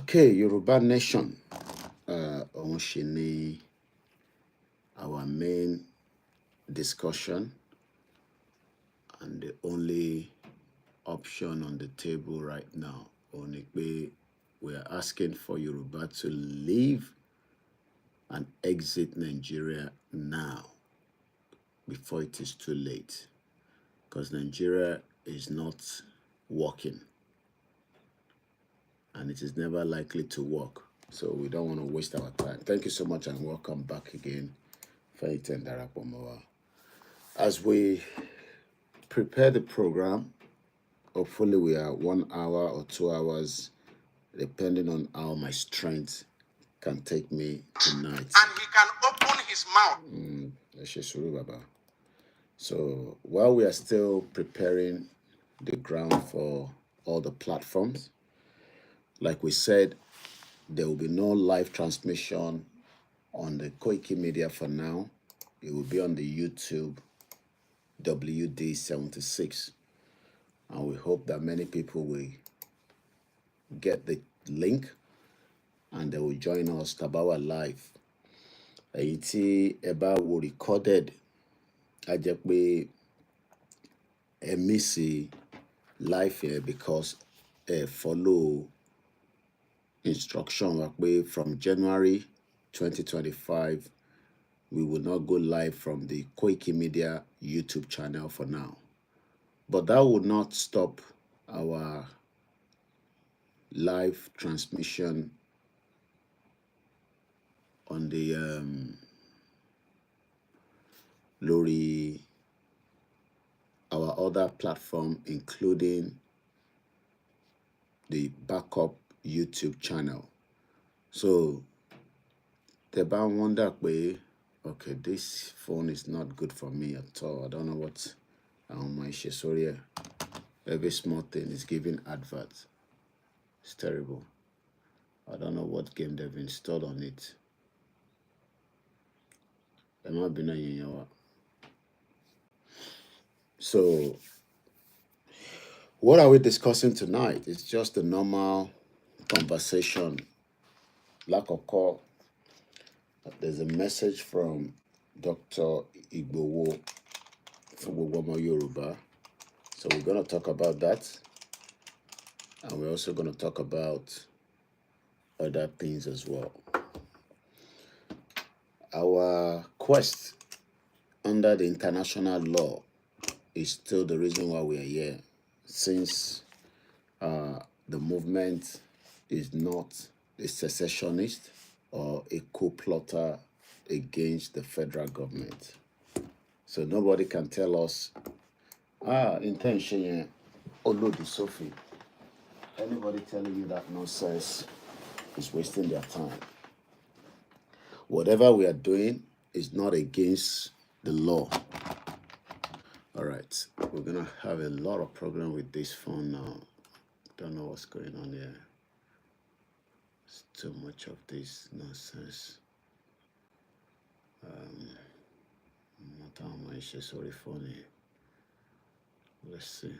Okay, Yoruba Nation. Onshini, our main discussion, and the only option on the table right now. Only we are asking for Yoruba to leave and exit Nigeria now before it is too late, because Nigeria is not working and it is never likely to work. So we don't want to waste our time. Thank you so much and welcome back again. As we prepare the program, hopefully we are 1 hour or 2 hours, depending on how my strength can take me tonight. And he can open his mouth. So while we are still preparing the ground for all the platforms, like we said, there will be no live transmission on the Koikimedia for now. It will be on the YouTube WD76. And we hope that many people will get the link and they will join us Tabawa live. Èyí eba will recorded a jẹ́ pé ẹ miss live here because follow instruction from January 2025 we will not go live from the Koikimedia YouTube channel for now. But that would not stop our live transmission on the lórí our other platform, including the backup YouTube channel. So the band wonder way, okay, this phone is not good for me at all. I don't know what my sorry. Every small thing is giving adverts. It's terrible. I don't know what game they've installed on it. There might be no. So what are we discussing tonight? It's just a normal conversation. Lack of call. There's a message from Dr. Igboho for Yoruba. So we're going to talk about that. And we're also going to talk about other things as well. Our quest under the international law is still the reason why we are here, since the movement is not a secessionist or a coup plotter against the federal government. So nobody can tell us, intention, Olodi Sophie. Anybody telling you that nonsense is wasting their time. Whatever we are doing is not against the law. All right, we're going to have a lot of problem with this phone now. Don't know what's going on here. It's too much of this nonsense. Sorry, phone. Let's see.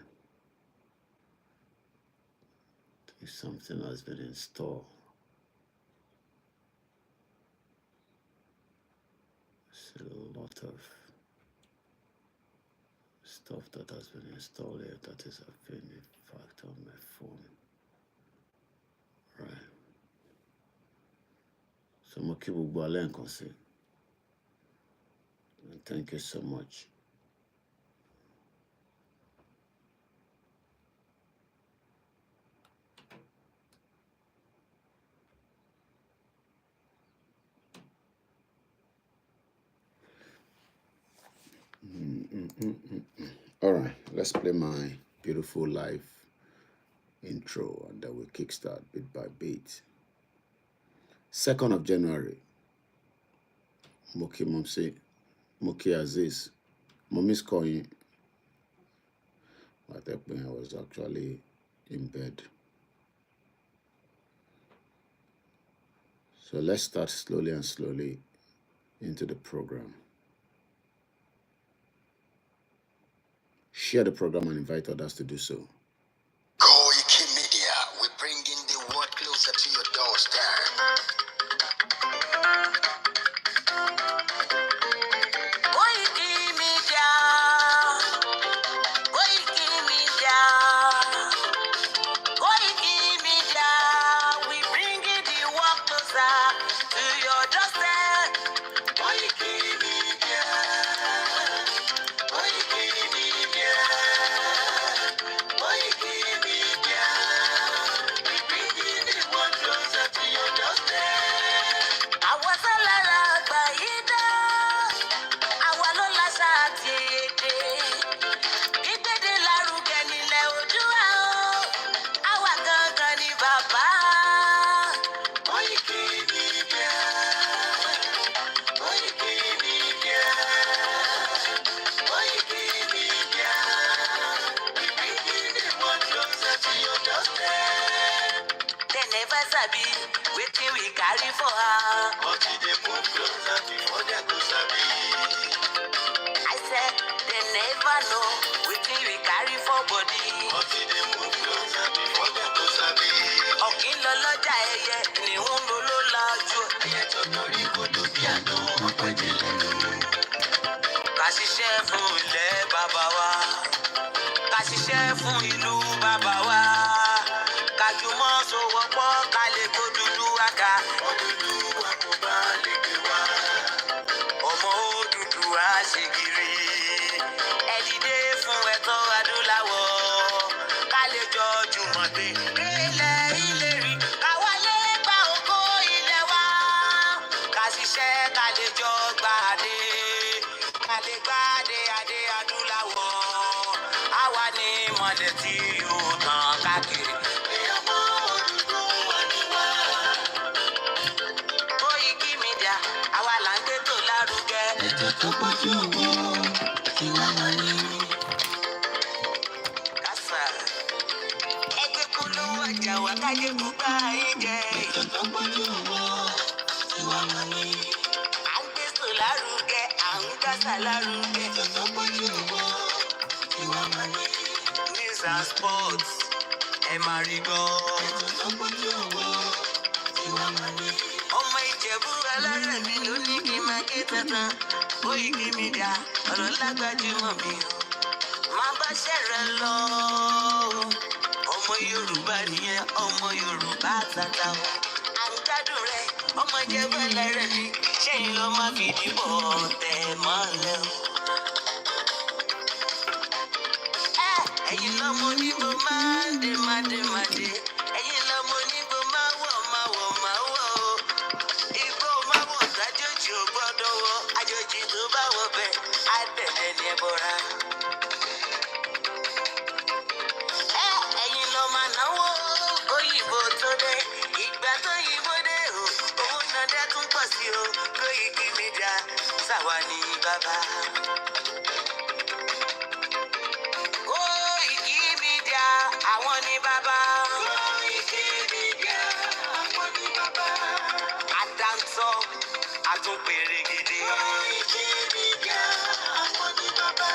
If something has been installed. It's a lot of stuff that has been installed here that is having an effect on my phone. Right. So I'm going to keep and thank you so much. All right, let's play my beautiful live intro and then we'll kickstart bit by bit. 2nd of January. Moki Momsi, Moki Aziz. Mommy's calling. At that point I was actually in bed. So let's start slowly and slowly into the program. Share the program and invite others to do so. Koikimedia, we're bringing the world closer to your door. understand. Koikimedia, Koikimedia, Koikimedia, we bring the work closer to your doorstep. Koikimedia, Koikimedia, Koikimedia, we bring the work closer to your doorstep. Àwa sálára àgbà yìí dá, àwa ló láṣà àti èdè. Ìgbéde lárugẹ nílẹ̀ Oòduà o, àwa gangan ni bàbá. Koikimedia, Koikimedia, Koikimedia, we bring the world closer to your doorstep. They never sabi wetin we carry for her, but e dey move closer before dem go sabi. I said they never know wetin we carry for body, but e dey move closer before dem go sabi. Ọ̀kín lọ lọ́jà ẹyẹ ni ń lo ló lajú. Ẹyẹ tó lórí kodò bí àná wọn pẹ́ jẹ lẹ́nu. Ká ṣiṣẹ́ fún ilẹ̀ bàbá wa, ká ṣiṣẹ́ fún ìlú bàbá wa, ká jùmọ̀ sowọ́pọ̀ ká lè kó Odùduwà. Odùduwà kò bá lè gbé wa. Ọmọ Odùduwà ṣe gírí. Ẹ dìde fún ẹ̀tọ́ adúláwọ̀, ká lè jọ jùmọ̀ gbé ilẹ̀ ìlérí. Ká wálé gba ògo ilẹ̀ wa, ká ṣiṣẹ́ ká lè jọ gbàdé, ká lè gbàdé adé adúláwọ̀. Àwa ni ìmọ̀lẹ̀ tí yóò tàn káàkiri. Ọmọ Odùduwà ni wá. Koikimedia, àwa là ń gbé tó lárugẹ. Ètò tó pọ̀jù owó tí wọ́n máa ní. Kásá, ẹgbẹ́ polówó ọjà wa káyé mú bá yín jẹ. Ètò tó pọ̀jù owó tí wọ́n máa ní. À ń gbé tó lárugẹ, à ń gbàsà lárugẹ. Ètò tó pọ̀jù owó tí wọ́n máa ní. News and sports, ẹ máa rí gbọ́. Ètò tó pọ̀jù owó tí wọ́n máa ní. Ọmọ Ìjẹ̀bú alárẹ̀ mi ló ní kí n máa ké tantan. Koikimedia, ọ̀rọ̀ lágbájúmọ̀ mi o. Máa bá ṣẹ̀rẹ̀ lọ. Ọmọ Yorùbá nìyẹn, ọmọ Yorùbá tata o. À ń gbádùn rẹ̀, ọmọ Ìjẹ̀bú alárẹ̀ mi. Ṣẹ́yìn ló máa fi dìbò tẹ̀ mọ́lẹ̀ o. Ẹ̀yin lọ́mọ onígbò máa ń dé máa dé máa dé. Ẹ̀yin lọ́mọ onígbò máa wọ̀ máa wọ̀ máa wọ̀ o. Igbó máa wọ̀ dájòjì ò gbọ́dọ̀ wọ. Àjòjì tó bá wọ bẹ̀ á tẹ̀lé ní ẹbọra. Ẹ̀yin lọ máa náwó òyìnbó tó dé. Ìgbà tó yìnbó dé o, owó náà dẹ́ tún pọ̀ sí o. Koikimedia, ṣàwa ni bàbá. Koikimedia, àwọn ni bàbá. Koikimedia, àwọn ni bàbá. Àdáńtọ́, àtúnpèrègèdè. Koikimedia, àwọn ni bàbá.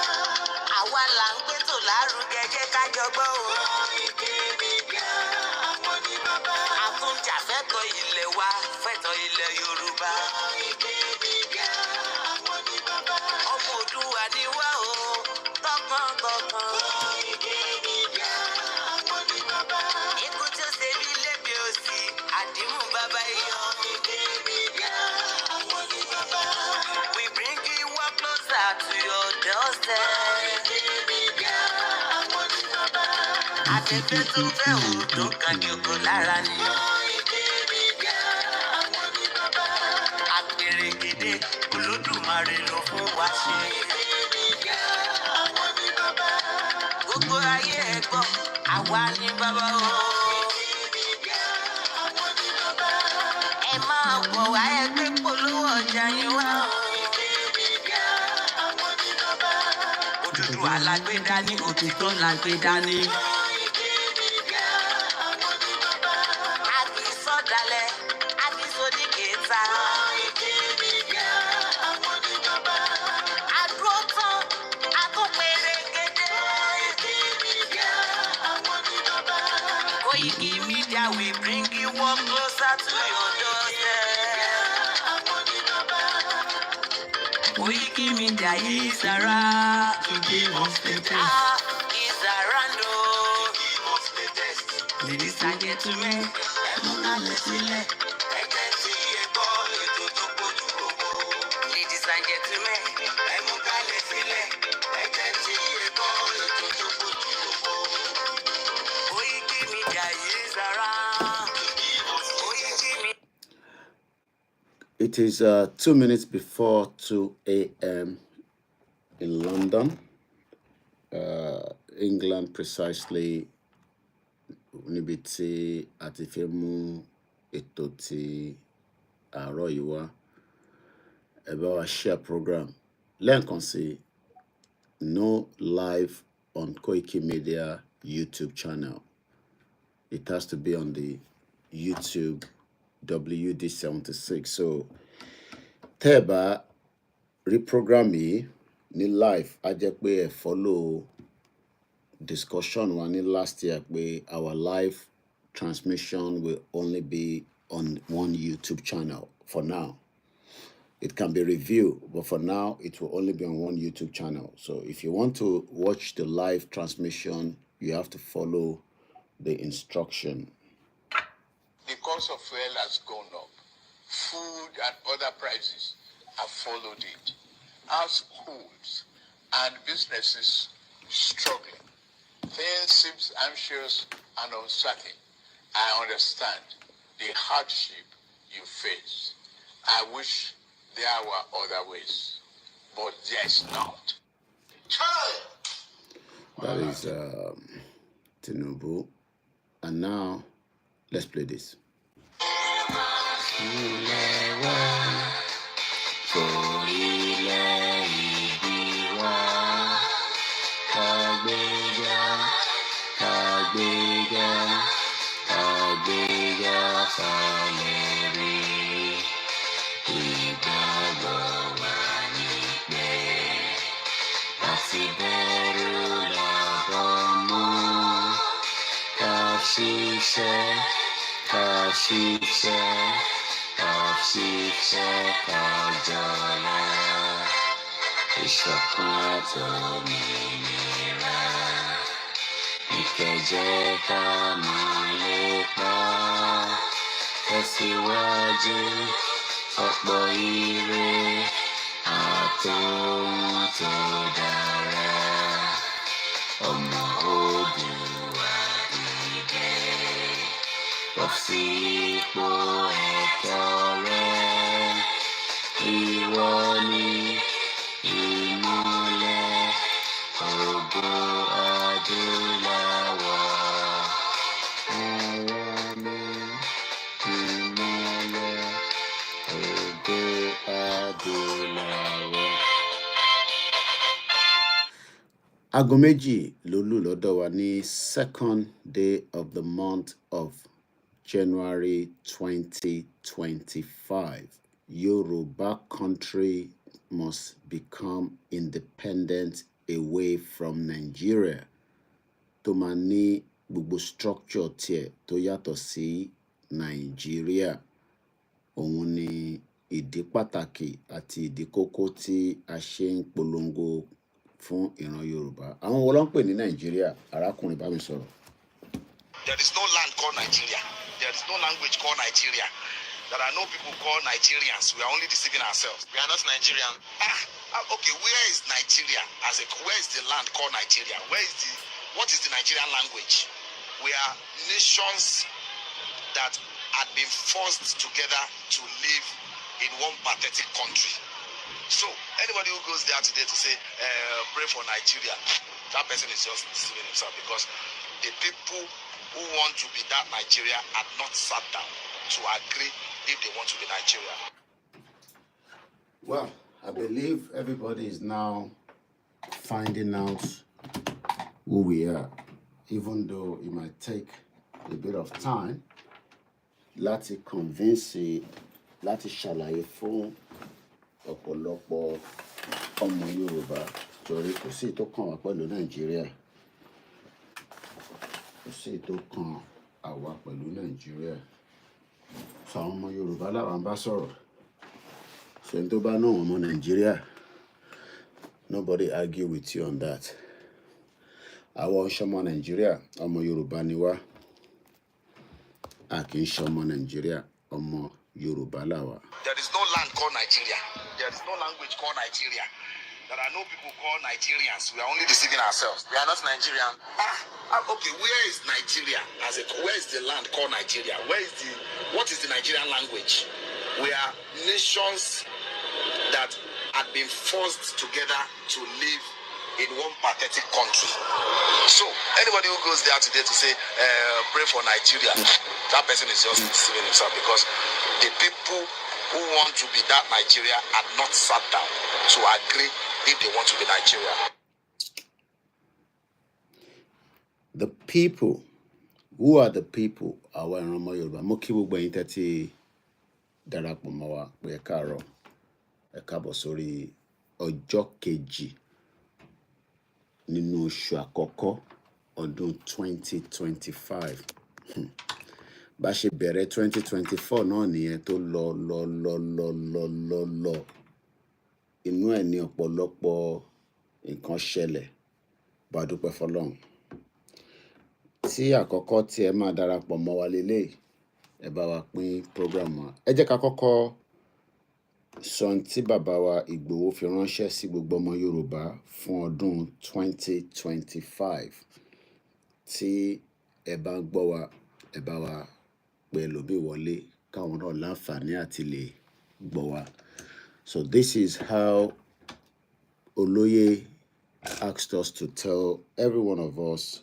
Àwa là ń gbé tò lárugẹ, jẹ́ ká jọ gbọ́ o. Koikimedia, àwọn ni bàbá. Àtúnjà fẹ́tọ̀ ilẹ̀ wa, fẹ́tọ̀ ilẹ̀ Yorùbá. Koikimedia, àwọn ni bàbá. Ọmọ Oòduà ni wá o, tọkàntọkàn. Koikimedia, àwọn ni bàbá. Ikú tí ó ṣe bí lébi òsì, àdìmú bàbá iyọ̀. Koikimedia, àwọn ni bàbá. We bring you work closer to your doorstep. Koikimedia, àwọn ni bàbá. Afẹ́fẹ́ tó fẹ́ òòdùn kan ní oko lára ni. Koikimedia, àwọn ni bàbá. Àpèrègèdè Olódùmarè ló fún wa ṣe. Koikimedia, àwọn ni bàbá. Gbogbo ayé ẹ gbọ́, àwa ni bàbá o. Koikimedia, àwọn ni bàbá. Ẹ máa bọ̀ wá ẹgbẹ́ polówó ọjà yín wá o. Koikimedia, àwọn ni bàbá. Odùduwà la gbé dání, òtítọ́ la gbé dání. Koikimedia, àwọn ni bàbá. A kì í sọ̀dálẹ̀, a kì í sódìkẹta. Koikimedia, àwọn ni bàbá. A dúró tán, a tún pèrègèdè. Koikimedia, àwọn ni bàbá. Koikimedia, we bring you up closer to your doorstep. Koikimedia is around to give us the test. Is around to give us the test. Ladies and gentlemen, ladies and gentlemen, Koikimedia is around. It is 2 minutes before 2 a.m. in London, England, precisely. Níbi tí a ti fẹ́ mú ètò ti àárọ̀ yìí wá, ẹ bá wa share program. Lẹ́ẹ̀kan sí, no live on Koikimedia YouTube channel. It has to be on the YouTube WD76. So tẹ́ ẹ bá rí program yìí ní live, á jẹ́ pé ẹ follow discussion wa ní last year pé our live transmission will only be on one YouTube channel for now. It can be reviewed, but for now it will only be on one YouTube channel. So if you want to watch the live transmission, you have to follow the instruction. The cost of fuel has gone up. Food and other prices have followed it. Households and businesses struggling. Things seem anxious and uncertain. I understand the hardship you face. I wish there were other ways, but there's not. That is Tinubu. And now, let's play this. Aago méjì ló lù lọ́dọ̀ wa ní second day of the month of January 2025. Yoruba country must become independent away from Nigeria. Tó máa ní gbogbo structure tiẹ̀ tó yàtọ̀ sí Nàìjíríà. Òun ni ìdí pàtàkì àti ìdí kókó tí a ṣe ń polongo fún ìran Yorùbá. Àwọn wo ló ń pè ní Nàìjíríà? Arákùnrin bá mi sọ̀rọ̀. There is no land called Nigeria. There is no language called Nigeria. There are no people called Nigerians. We are only deceiving ourselves. We are not Nigerian. Okay, where is Nigeria? Where is the land called Nigeria? What is the Nigerian language? We are nations that had been forced together to live in one pathetic country. So anybody who goes there today to say, pray for Nigeria, that person is just deceiving himself, because the people who want to be that Nigeria had not sat down to agree if they want to be Nigeria. Well, I believe everybody is now finding out who we are, even though it might take a bit of time láti convince, láti ṣàlàyé fún ọ̀pọ̀lọpọ̀ ọmọ Yorùbá, torí kò sí tó kàn wá pẹ̀lú Nàìjíríà, kò sí tó kàn àwa pẹ̀lú Nàìjíríà. So àwọn ọmọ Yorùbá làwọn ń bá sọ̀rọ̀. So ẹni tó bá náà ọmọ Nàìjíríà, nobody argue with you on that. Àwọn ọmọ Nàìjíríà, ọmọ Yorùbá ni wá. A kì í ṣe ọmọ Nàìjíríà, ọmọ Yorùbá làwa. There is no land called Nigeria. There is no language called Nigeria. There are no people called Nigerians. We are only deceiving ourselves. We are not Nigerian. Okay, where is Nigeria? Where is the land called Nigeria? What is the Nigerian language? We are nations that had been forced together to live in one pathetic country. So anybody who goes there today to say, pray for Nigeria, that person is just deceiving himself, because the people who want to be that Nigeria are not sat down to agree if they want to be Nigeria. The people, who are the people? Àwa ìran ọmọ Yorùbá. Mo kí gbogbo ẹ̀yin tẹ́tí darapọ̀ mọ́ wa pé ẹ káàárọ̀, ẹ káàbọ̀ sórí ọjọ́ kejì nínú oṣù àkọ́kọ́ ọdún 2025. Bá ṣe bẹ̀rẹ̀ 2024 náà nìyẹn tó lọ. Inú ẹ̀ ní ọ̀pọ̀lọpọ̀ nǹkan ṣẹlẹ̀, bá dúpẹ́ fọlọ́run. Tí àkọ́kọ́ tí ẹ máa darapọ̀ mọ́ wa lélẹ̀, ẹ bá wa pín program wa. Ẹ jẹ́ ká kọ́kọ́ sọ ohun tí bàbá wa Ìgbòho fi ránṣẹ́ sí gbogbo ọmọ Yorùbá fún ọdún 2025. Tí ẹ bá ń gbọ́ wa, ẹ bá wa pè lóbi wọlé káwọn náà láǹfààní àti lè gbọ́ wa. So this is how Oloye asked us to tell every one of us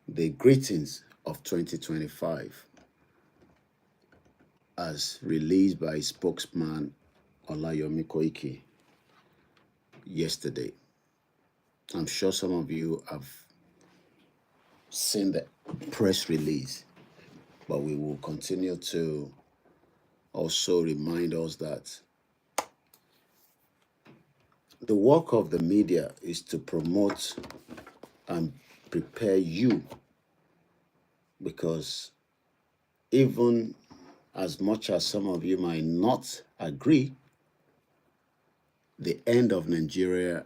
the greetings of 2025 as released by spokesman OLAYOMI KOIKI yesterday. I'm sure some of you have seen the press release, but we will continue to also remind us that the work of the media is to promote and prepare you, because even as much as some of you might not agree, the end of Nigeria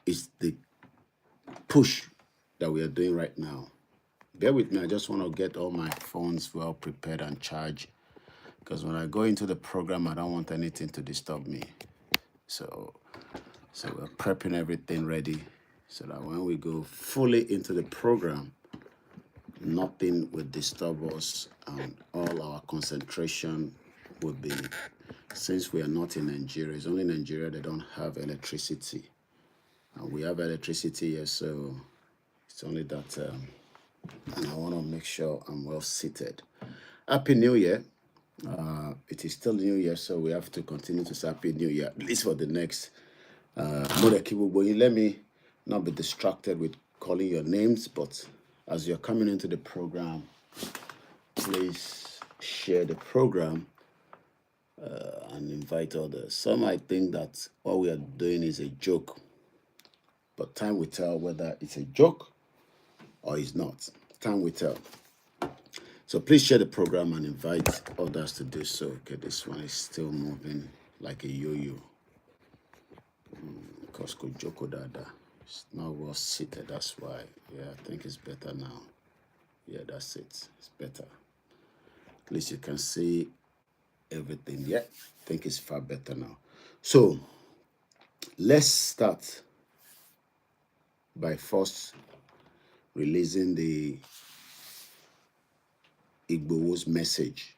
is the push that we are doing right now. Bear with me, I just want to get all my phones well prepared and charged, because when I go into the program, I don't want anything to disturb me. So we're prepping everything ready so that when we go fully into the program, nothing will disturb us and all our concentration will be, since we are not in Nigeria, it's only Nigeria that don't have electricity. And we have electricity here, so it's only that, and I want to make sure I'm well seated. Happy New Year. It is still New Year, so we have to continue to say Happy New Year, at least for the next. Let me not be distracted with calling your names, but as you're coming into the program, please share the program and invite others. Some might think that what we are doing is a joke, but time will tell whether it's a joke or it's not. Time will tell. So please share the program and invite others to do so. Okay, this one is still moving like a yo-yo. Costco Joko Dada. It's not well seated, that's why. Yeah, I think it's better now. Yeah, that's it. It's better. At least you can see everything. Yeah, I think it's far better now. So let's start by first releasing the Igboho's message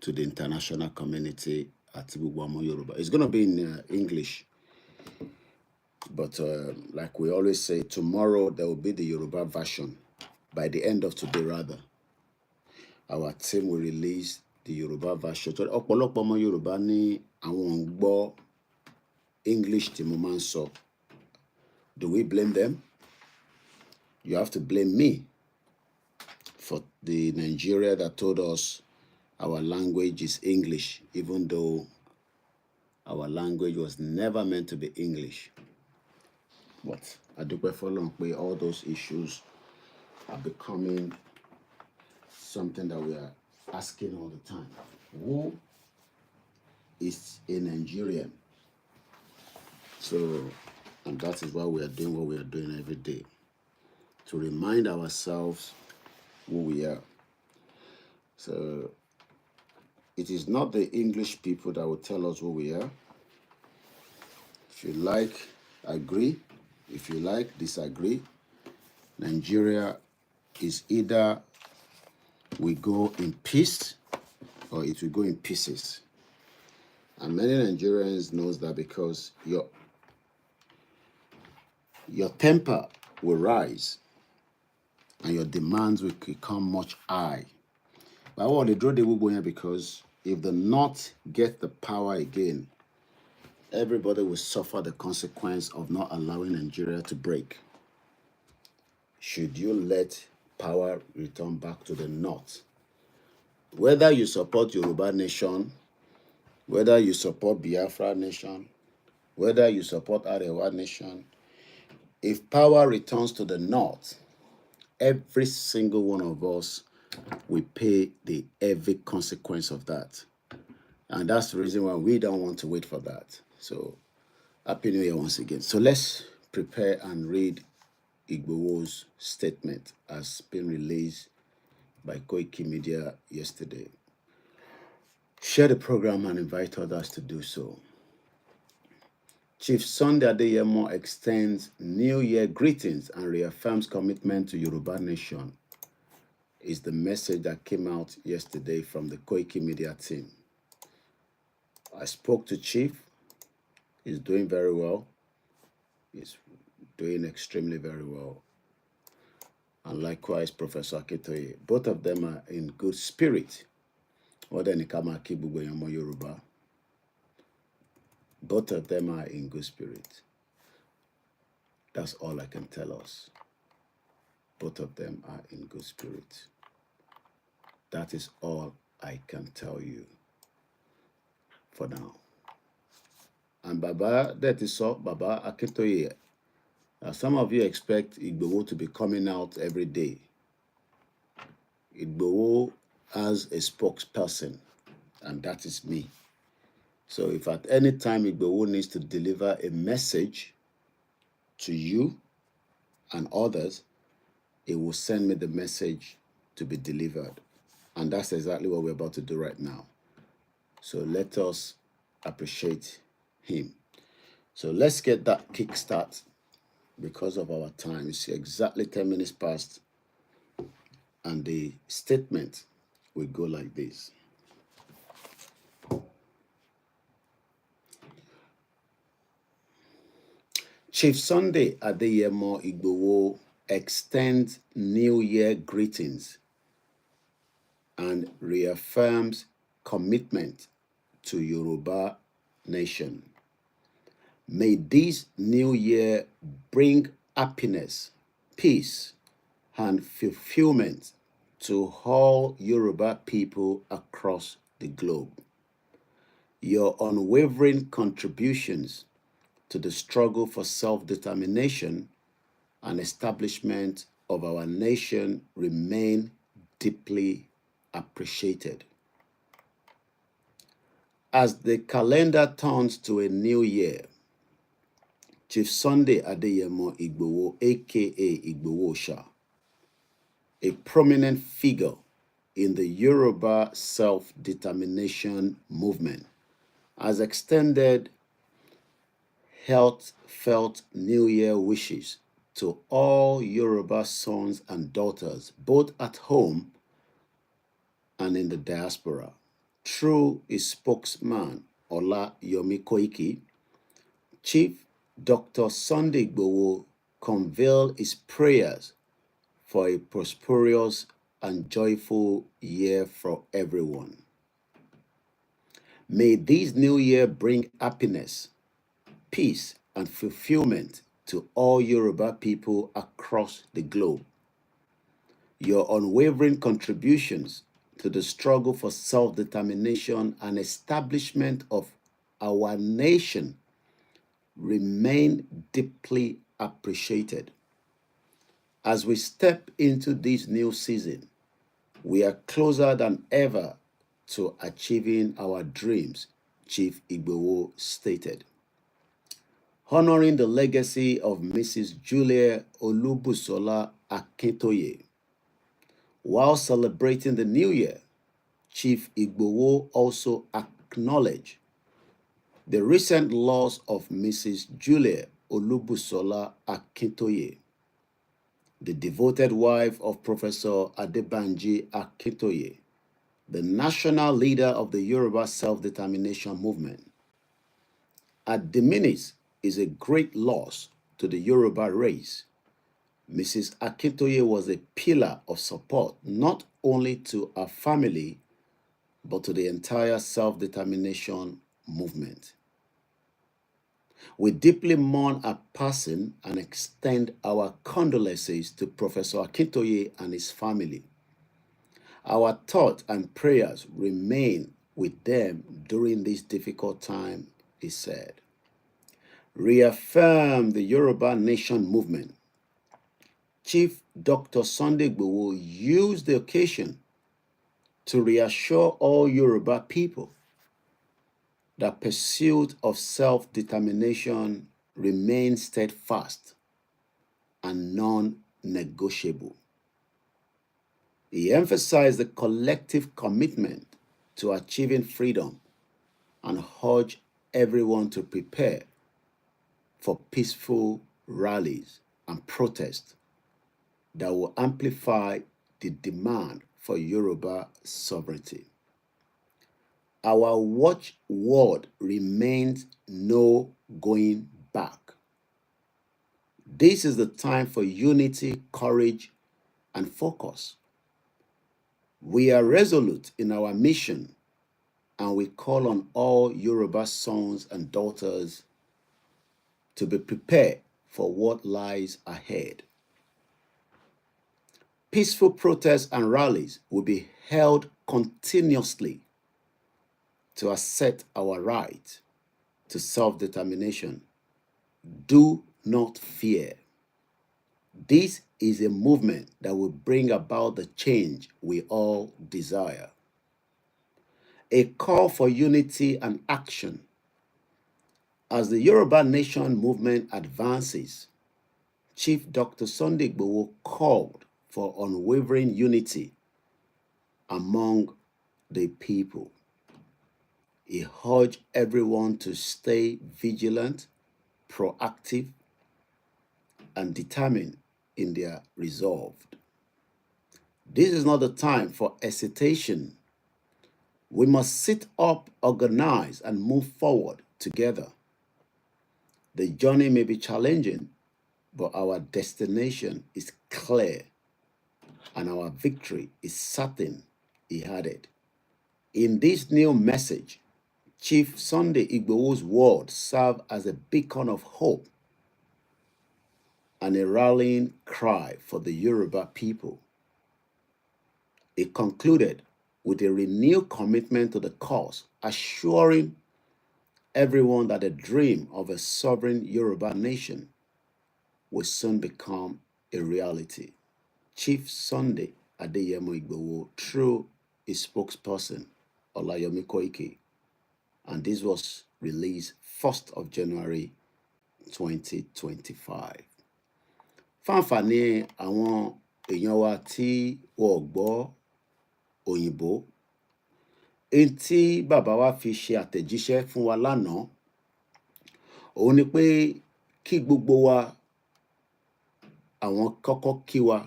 to the international community at Ibuwamo Yoruba. It's going to be in English, but like we always say, tomorrow there will be the Yoruba version. By the end of today, rather, our team will release the Yoruba version. Ọ̀pọ̀lọpọ̀ ọmọ Yorùbá ní àwọn ń gbọ́ English tí mo máa ń sọ. Do we blame them? You have to blame me for the Nigeria that told us our language is English, even though our language was never meant to be English. But I do prefer long play all those issues are becoming something that we are asking all the time. Who is a Nigerian? So, and that is why we are doing what we are doing every day, to remind ourselves who we are. So, it is not the English people that will tell us who we are. If you like, agree. If you like, disagree. Nigeria is either we go in peace or it will go in pieces. And many Nigerians knows that because your temper will rise and your demands will become much high. But what they draw the will go here, because if the North get the power again, everybody will suffer the consequence of not allowing Nigeria to break. Should you let power return back to the North? Whether you support Yoruba nation, whether you support Biafra nation, whether you support Arewa nation, if power returns to the North, every single one of us will pay the heavy consequence of that. And that's the reason why we don't want to wait for that. So, Happy New Year once again. So let's prepare and read Igboho's statement as been released by Koikimedia yesterday. Share the program and invite others to do so. Chief Sunday Adeyemo extends New Year greetings and reaffirms commitment to Yoruba nation is the message that came out yesterday from the Koikimedia team. I spoke to Chief. He's doing very well. He's doing extremely very well. And likewise, Professor Akitoye. Both of them are in good spirit. Both of them are in good spirit. That's all I can tell us. Both of them are in good spirit. That is all I can tell you for now. And Baba, that is all, Baba Akitoye. Some of you expect Igboho to be coming out every day. Igboho has a spokesperson, and that is me. So if at any time Igboho needs to deliver a message to you and others, it will send me the message to be delivered. And that's exactly what we're about to do right now. So let us appreciate him. So let's get that kickstart because of our time. It's exactly 10 minutes past. And the statement will go like this. Chief Sunday Adeyemo Igboho extends New Year greetings and reaffirms commitment to Yoruba nation. May this new year bring happiness, peace, and fulfillment to all Yoruba people across the globe. Your unwavering contributions to the struggle for self-determination and establishment of our nation remain deeply appreciated. As the calendar turns to a new year, Chief Sunday Adeyemo Igboho, aka Igboho Sha, a prominent figure in the Yoruba self-determination movement, has extended heartfelt New Year wishes to all Yoruba sons and daughters, both at home and in the diaspora. Through his spokesman, OLAYOMI Koiki, Chief Dr. Sunday Igboho convealed his prayers for a prosperous and joyful year for everyone. May this new year bring happiness, peace, and fulfillment to all Yoruba people across the globe. Your unwavering contributions to the struggle for self-determination and establishment of our nation remain deeply appreciated. As we step into this new season, we are closer than ever to achieving our dreams, Chief Igboho stated. Honoring the legacy of Mrs. Julia Olubusola Akintoye. While celebrating the new year, Chief Igboho also acknowledged the recent loss of Mrs. Julia Olubusola Akintoye, the devoted wife of Professor Adebanji Akintoye, the national leader of the Yoruba self-determination movement. Ademenis is a great loss to the Yoruba race. Mrs. Akintoye was a pillar of support not only to her family, but to the entire self-determination movement. We deeply mourn her passing and extend our condolences to Professor Akintoye and his family. Our thoughts and prayers remain with them during this difficult time, he said. Reaffirm the Yoruba Nation movement. Chief Dr. Sunday Igboho used the occasion to reassure all Yoruba people that pursuit of self-determination remains steadfast and non-negotiable. He emphasized the collective commitment to achieving freedom and urged everyone to prepare for peaceful rallies and protests that will amplify the demand for Yoruba sovereignty. Our watchword remains no going back. This is the time for unity, courage, and focus. We are resolute in our mission, and we call on all Yoruba sons and daughters to be prepared for what lies ahead. Peaceful protests and rallies will be held continuously to assert our right to self-determination. Do not fear. This is a movement that will bring about the change we all desire. A call for unity and action. As the Yoruba Nation movement advances, Chief Dr. Sunday Igboho called for unwavering unity among the people. He urged everyone to stay vigilant, proactive, and determined in their resolve. This is not the time for hesitation. We must sit up, organize, and move forward together. The journey may be challenging, but our destination is clear, and our victory is certain, he added. In this new message, Chief Sunday Igboho's words serve as a beacon of hope and a rallying cry for the Yoruba people. It concluded with a renewed commitment to the cause, assuring everyone that the dream of a sovereign Yoruba nation will soon become a reality. Chief Sunday Adeyemo Igboho, through his spokesperson, OLAYOMI KOIKI, and this was released 1st of January 2025. Fáǹfààní àwọn èèyàn wa tí wọ́n gbọ́ òyìnbó, èyí tí bàbá wa fi ṣe àtẹ̀jíṣẹ́ fún wa lánàá, òun ni pé kí gbogbo wa, àwọn kọ́kọ́ kí wa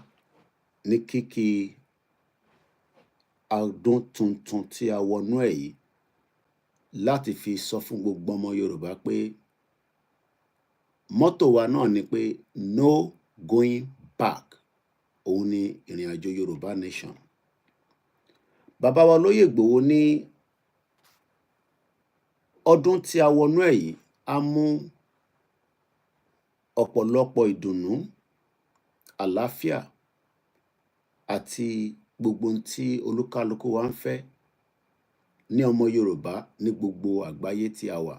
ní kíkí ọdún tuntun tí a wọnú ẹ̀ yìí, láti fi sọ fún gbogbo ọmọ Yorùbá pé mọ́tò wa náà ni pé no going back. Òun ni ìrìn àjò Yorùbá nation. Bàbá wa Olóyè Ìgbòho ní ọdún tí a wọnú ẹ̀ yìí á mú ọ̀pọ̀lọpọ̀ ìdùnnú, àlàáfíà àti gbogbo ohun tí olúkálùkù wa ń fẹ́ ní ọmọ Yorùbá ní gbogbo àgbáyé tí a wà.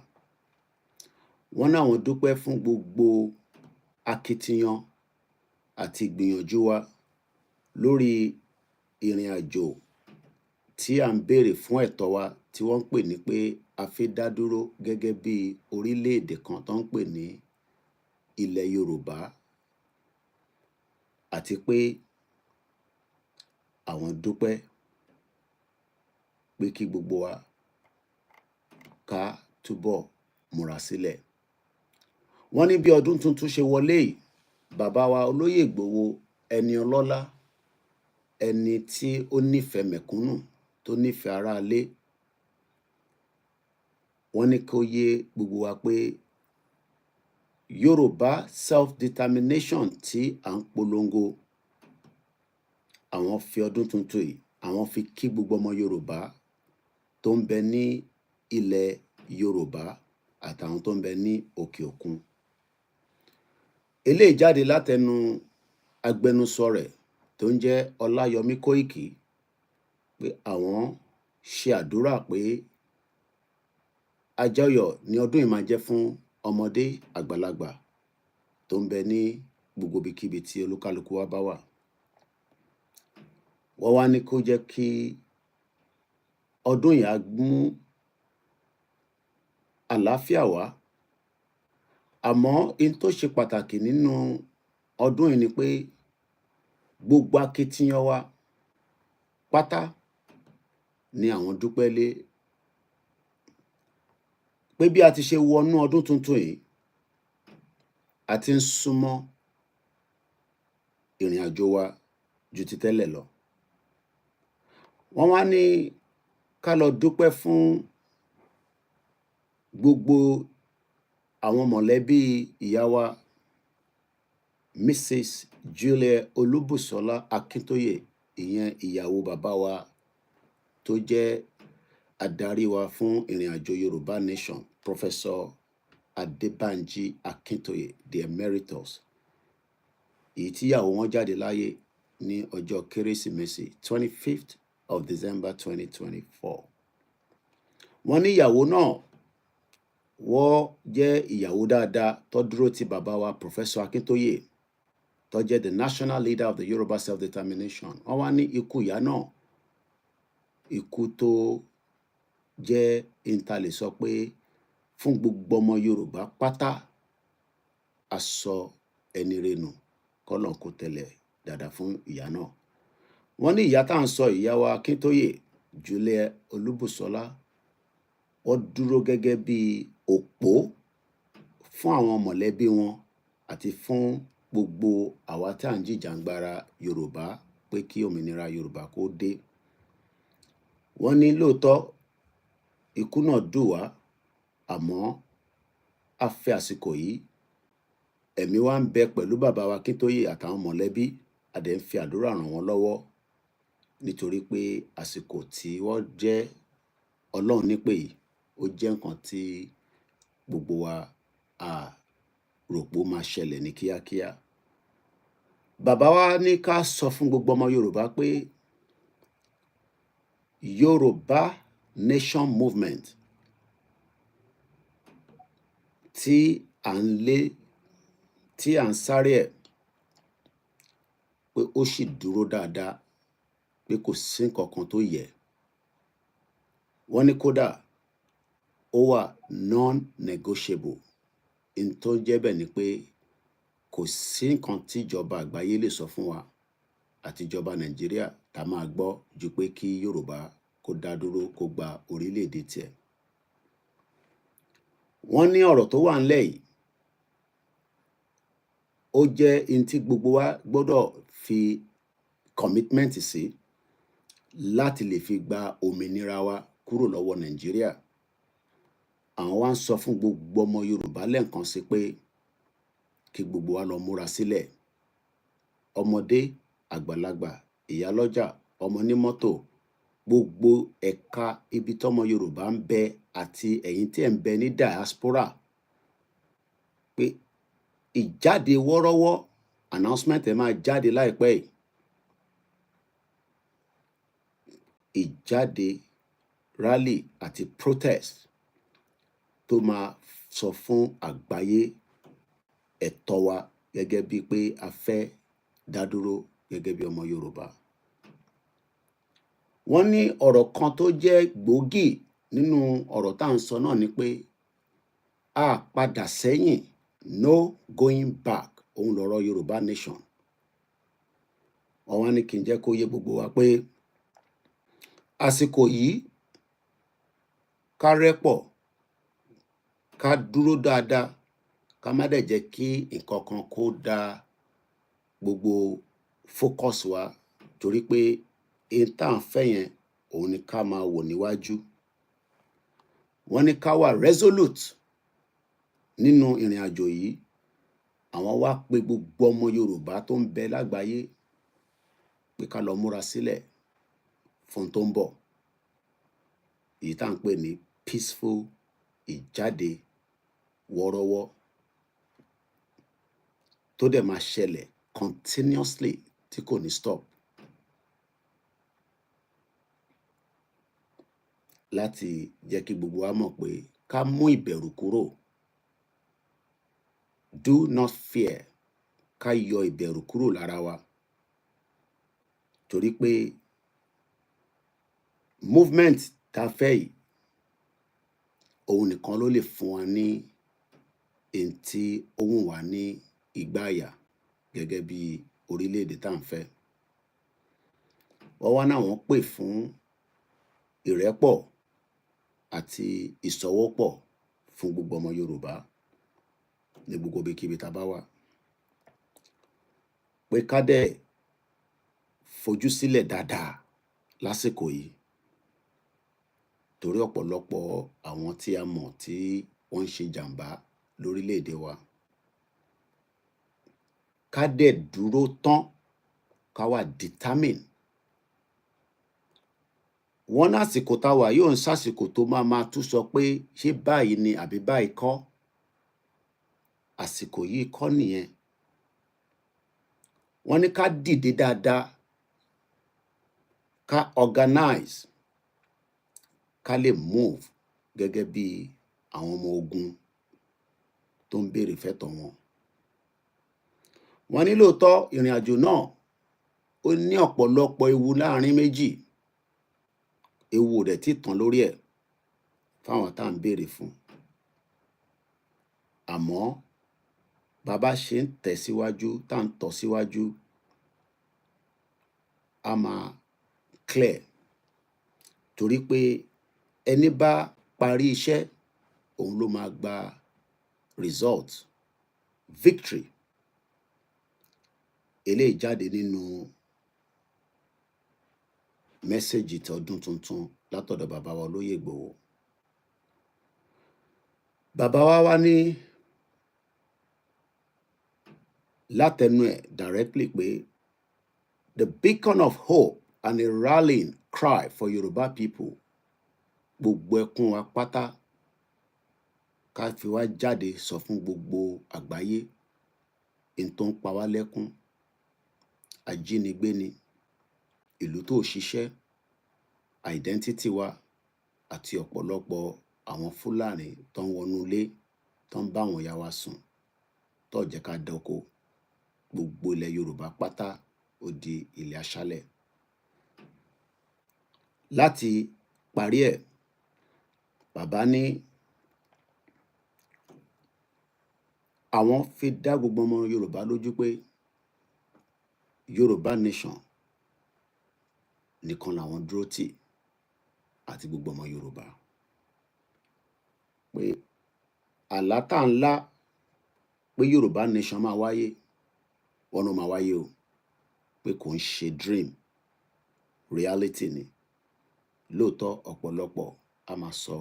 Wọ́n náà wọ́n dúpẹ́ fún gbogbo akitiyan àti ìgbìyànjú wa lórí ìrìn àjò tí à ń béèrè fún ẹ̀tọ́ wa tí wọ́n ń pè ní pé a fẹ́ dá dúró gẹ́gẹ́ bí orílẹ̀-èdè kan tó ń pè ní ilẹ̀ Yorùbá, àti pé àwọn dúpẹ́ pé kí gbogbo wa ká túbọ̀ múra sílẹ̀. Wọ́n ní bí ọdún tuntun ṣe wọlé yìí, bàbá wa olóyè Ìgbòho, ẹni ọlọ́lá, ẹni tí ó nífẹ̀ẹ́ mẹ̀kúnnù, tó nífẹ̀ẹ́ aráalé, wọ́n ní kó yé gbogbo wa pé Yorùbá self-determination tí à ń polongo, àwọn fi ọdún tuntun yìí, àwọn fi kí gbogbo ọmọ Yorùbá tó ń bẹ ní ilẹ̀ Yorùbá àtàwọn tó ń bẹ ní òkè òkun. Eléyìí jáde látẹnu agbẹnusọ rẹ̀ tó ń jẹ́ OLAYOMI KOIKI, pé àwọn ṣe àdúrà pé àjọyọ̀ ni ọdún yìí máa jẹ́ fún ọmọdé àgbàlagbà tó ń bẹ ní gbogbo ibikíbi tí olúkálukú wa bá wà. Wọ́n wá ní kó jẹ́ kí ọdún yìí á mú àlàáfíà wá. Àmọ́ ohun tó ṣe pàtàkì nínú ọdún yìí ni pé gbogbo akitiyan wa pátá ni àwọn dúpẹ́ lé, pé bí a ti ṣe wọnú ọdún tuntun yìí, a ti ń súnmọ́ ìrìn àjò wa ju ti tẹ́lẹ̀ lọ. Wọ́n wá ní ká lọ dúpẹ́ fún gbogbo àwọn mọ̀lẹ́bí ìyá wa Mrs. Julia Olúbùsọ́lá Akíntóyè, ìyẹn ìyàwó bàbá wa tó jẹ́ adarí wa fún ìrìn àjò Yorùbá Nation, Professor Adébánjí Akíntóyè, the Emeritus, èyí tíyàwó wọn jáde láyé ní ọjọ́ Kérésìmesì 25th of December 2024. Wọ́n ní ìyàwó náà, wọ́n jẹ́ ìyàwó dáadáa tó dúró ti bàbá wa Professor Akíntóyè tó jẹ́ the national leader of the Yoruba self-determination. Wọ́n wá ní ikú ìyá náà, ikú tó jẹ́ ìntàlẹ̀ sọ pé fún gbogbo ọmọ Yorùbá pátá, aṣọ ẹni renu kọ́lọ̀ kó tẹ̀lẹ̀ dáadáa fún ìyá náà. Wọ́n ní ìyá tá à ń sọ, ìyá wa Akíntóyè Julia Olúbùsọ́lá, wọ́n dúró gẹ́gẹ́ bí òpó fún àwọn mọ̀lẹ́bí wọn àti fún gbogbo àwa tí à ń jìjàǹgbara Yorùbá pé kí òmìnira Yorùbá kó dé. Wọ́n ní lóòótọ́ ikú náà dùn wá, àmọ́ a fẹ́ àsìkò yìí, ẹ̀mí wa ń bẹ pẹ̀lú bàbá wa Akíntóyè àtàwọn mọ̀lẹ́bí, a dẹ̀ ń fi àdúrà ràn wọ́n lọ́wọ́, nítorí pé àsìkò tí wọ́n jẹ́ Ọlọ́run nípè yìí, ó jẹ́ nǹkan tí gbogbo wa rò pé ó máa ṣẹlẹ̀ ní kíákíá. Bàbá wa ní ká sọ fún gbogbo ọmọ Yorùbá pé Yorùbá Nation Movement tí à ń lé, tí à ń sáré ẹ̀, pé ó sì dúró dáadáa, pé kò sí nǹkan kan tó yẹ̀. Wọ́n ní kódà ó wà non-negotiable. In tó jẹ́ bẹ́ẹ̀ ni pé kò sí nǹkan tí ìjọba àgbáyé lè sọ fún wa àti ìjọba Nàìjíríà tá máa gbọ́ ju pé kí Yorùbá kó dá dúró, kó gba orílẹ̀-èdè tiẹ̀. Wọ́n ní ọ̀rọ̀ tó wà ńlẹ̀ yìí, ó jẹ́ in tí gbogbo wa gbọ́dọ̀ fi commitment sí láti lè fi gba òmìnira wa kúrò lọ́wọ́ Nàìjíríà. Àwọn wá ń sọ fún gbogbo ọmọ Yorùbá lẹ́ẹ̀kan sí pé kí gbogbo wa lọ múra sílẹ̀. Ọmọdé, àgbàlagbà, ìyálọ́jà, ọmọ ní mọ́tò, gbogbo ẹ̀ka ibi tọ́mọ Yorùbá ń bẹ àti ẹ̀yin tí ẹ̀ ń bẹ ní diaspora, pé ìjáde wọ́rọ́wọ́ announcement ẹ̀ máa jáde láìpẹ́ yìí. Ìjáde rally àti protest tó máa sọ fún àgbáyé ẹ̀tọ́ wa gẹ́gẹ́ bíi pé a fẹ́ dá dúró gẹ́gẹ́ bí ọmọ Yorùbá. Wọ́n ní ọ̀rọ̀ kan tó jẹ́ gbòógì nínú ọ̀rọ̀ tá à ń sọ náà ni pé a padà sẹ́yìn, no going back, òun lọ̀rọ̀ Yorùbá nation. Wọ́n wá ní kí n jẹ́ kó yé gbogbo wa pé àsìkò yìí ká rẹ́pọ̀, ká dúró dáadáa, ká má dẹ̀ jẹ́ kí nǹkan kan kó da gbogbo focus wa, torí pé èyí tá à ń fẹ́ yẹn òun ni ká máa wò níwájú. Wọ́n ní ká wà resolute nínú ìrìn àjò yìí. Àwọn wá pé gbogbo ọmọ Yorùbá tó ń bẹ lágbàáyé pé ká lọ múra sílẹ̀ fún tó ń bọ̀, èyí tá à ń pè ní peaceful ìjáde wọ́ọ́rọ́wọ́ tó dẹ̀ máa ṣẹlẹ̀ continuously tí kò ní stop, láti jẹ́ kí gbogbo wa mọ̀ pé ká mú ìbẹ̀rù kúrò. Do not fear. Ká yọ ìbẹ̀rù kúrò lára wa, torí pé movement tá a fẹ́ yìí òun nìkan ló lè fún wa ní èyí tí ó wù wá ní ìgbáàyà gẹ́gẹ́ bí orílẹ̀-èdè tá à ń fẹ́. Wọ́n wá náà wọ́n pè fún ìrẹ́pọ̀ àti ìsọwọ́pọ̀ fún gbogbo ọmọ Yorùbá ní gbogbo ibikíbi tá a bá wà, pé ká dẹ̀ fojú sílẹ̀ dáadáa lásìkò yìí, torí ọ̀pọ̀lọpọ̀ àwọn tí a mọ̀ tí wọ́n ń ṣe jàǹbá lórílẹ̀-èdè wa. Ká dẹ̀ dúró tán, ká wà determine. Wọ́n ní àsìkò tá a wà yóò ń sàsìkò tó máa tún sọ pé ṣé báyìí ni àbí báyìí kọ́. Àsìkò yìí kọ́ nìyẹn. Wọ́n ní ká dìde dáadáa, ká organize, ká lè move gẹ́gẹ́ bí àwọn ọmọ ogun tó ń béèrè fẹ́tọ̀ wọn. Wọ́n ní lóòótọ́ ìrìn àjò náà ó ní ọ̀pọ̀lọpọ̀ ewu láàrin méjì. Ewu ò dẹ̀ tí tán lórí ẹ̀ fáwọn tá à ń béèrè fún. Àmọ́ bàbá ṣe ń tẹ̀síwájú, tá à ń tọ̀ síwájú, a máa clear, torí pé ẹni bá parí iṣẹ́ òun ló máa gba result, victory. Eléyìí jáde nínú mẹ́sẹ̀gì tọdún tuntun látọ̀dọ̀ bàbá wa Olóyè Ìgbòho. Bàbá wa wá ní látẹnu ẹ̀ directly pé the beacon of hope and a rallying cry for Yoruba people, gbogbo ẹkún wa pátá ká fi wá jáde sọ fún gbogbo àgbáyé in tó ń pa wá lẹ́kún. Ajínigbé ni, ìlú tó ṣiṣẹ́, identity wa àti ọ̀pọ̀lọpọ̀ àwọn Fúlàní tó ń wọnú ilé tó ń bá àwọn ìyá wa sùn, tó jẹ́ ká dọ́kó. Gbogbo ilẹ̀ Yorùbá pátá ó di ilẹ̀ aṣálẹ̀. Láti parí ẹ̀, bàbá ní àwọn fi dá gbogbo ọmọ Yorùbá lójú pé Yorùbá nation nìkan làwọn dúró tì àti gbogbo ọmọ Yorùbá. Pé àlá tá ń lá pé Yorùbá nation máa wáyé, wọn ló máa wáyé o, pé kò ń ṣe dream, reality ni. Lóòótọ́ ọ̀pọ̀lọpọ̀ a máa sọ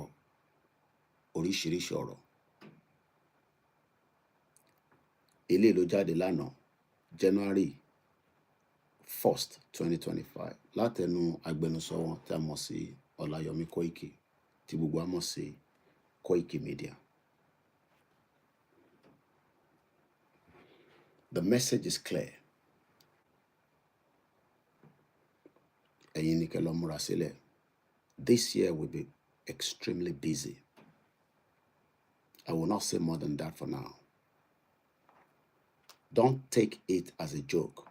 oríṣiríṣi ọ̀rọ̀. Eléyìí ló jáde lánàá, January 1st, 2025, látẹnu agbẹnusọ wọn tí a mọ̀ sí OLAYOMI KOIKI, tí gbogbo a mọ̀ sí Koikimedia. The message is clear. Ẹ̀yin ni kẹ́ lọ múra sílẹ̀. This year will be extremely busy. I will not say more than that for now. Don't take it as a joke.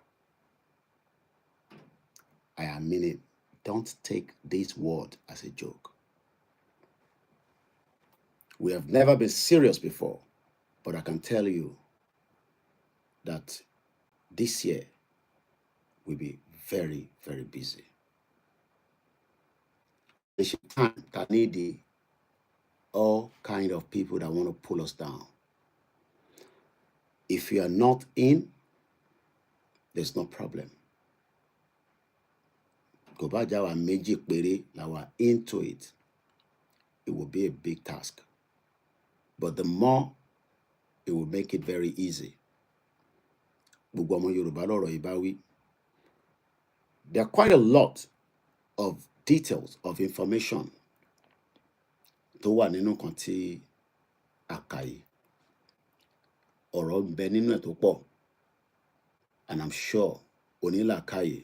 I mean it. Don't take this word as a joke. We have never been serious before, but I can tell you that this year will be very, very busy. It's a time that need all kind of people that want to pull us down. If you are not in, there's no problem. Kò bá jẹ́ àwa méjì péré la wà into it, it will be a big task. But the more, it will make it very easy. Gbogbo ọmọ Yorùbá lọ̀rọ̀ yìí bá wí. There are quite a lot of details of information tó wà nínú kan tí a kà yìí. Ọ̀rọ̀ ń bẹ nínú ẹ̀ tó pọ̀, and I'm sure onílàákàyè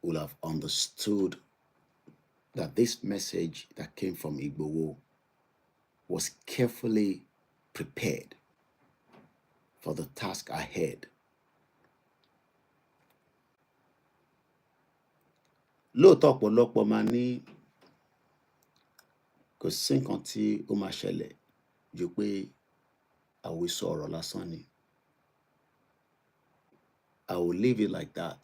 will have understood that this message that came from Igboho was carefully prepared for the task ahead. Lóòótọ́ ọ̀pọ̀lọpọ̀ máa ní kò sí nǹkan tí ó máa ṣẹlẹ̀ ju pé àwísọ ọ̀rọ̀ lásán ni. I will leave it like that.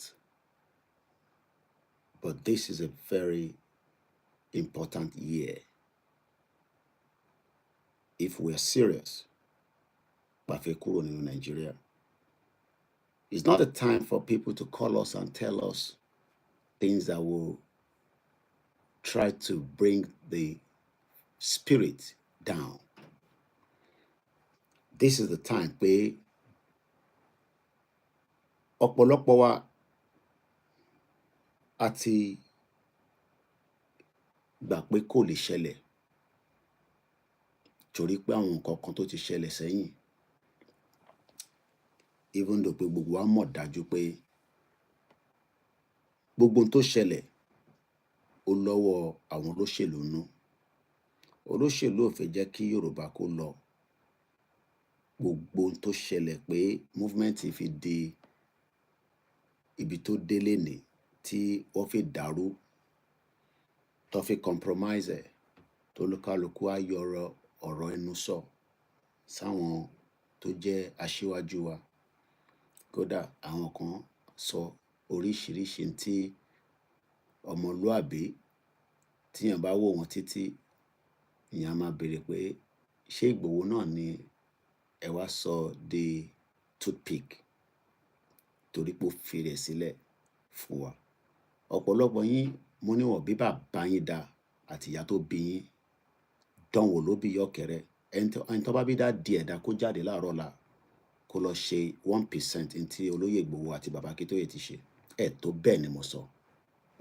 But this is a very important year. If we are serious, kúrò nínú Nigeria. It's not a time for people to call us and tell us things that will try to bring the spirit down. This is the time pé ọ̀pọ̀lọpọ̀ wa àti gbà pé kò lè ṣẹlẹ̀ torí pé àwọn nǹkan kan tó ti ṣẹlẹ̀ sẹ́yìn. Even though pé gbogbo wa mọ̀ dájú pé gbogbo ohun tó ṣẹlẹ̀ ó lọ́wọ́ àwọn olóṣèlú nú. Olóṣèlú ò fẹ́ jẹ́ kí Yorùbá kó lọ. Gbogbo ohun tó ṣẹlẹ̀ pé movement fi di ibi tó dé lénìí tí wọ́n fi dàrú, tó fi compromise ẹ̀, tó lúkálùkù á yọ ọ̀rọ̀ ẹnu sọ sáwọn tó jẹ́ aṣíwájú wa. Kódà àwọn kan sọ oríṣiríṣi tí ọmọlúàbí tíyàn bá wò wọ́n títí, ìyẹn á máa béèrè pé ṣé Ìgbòho náà ni ẹ wá sọ di toothpick torí pé ó fi rẹ̀ sílẹ̀ fún wa. Ọ̀pọ̀lọpọ̀ yín mo ní wọ́n bí bàbá yín dá àti ìyá tó bí yín dánwò ló bí yọ̀kẹ́rẹ́. Ẹni tó bá bí dá di ẹ̀dá kó jáde láàárọ̀ la kó lọ ṣe 1% ní tí olóyè Ìgbòho àti bàbá Akíntóyè ti ṣe. Ẹ̀ tó bẹ́ẹ̀ ni mo sọ.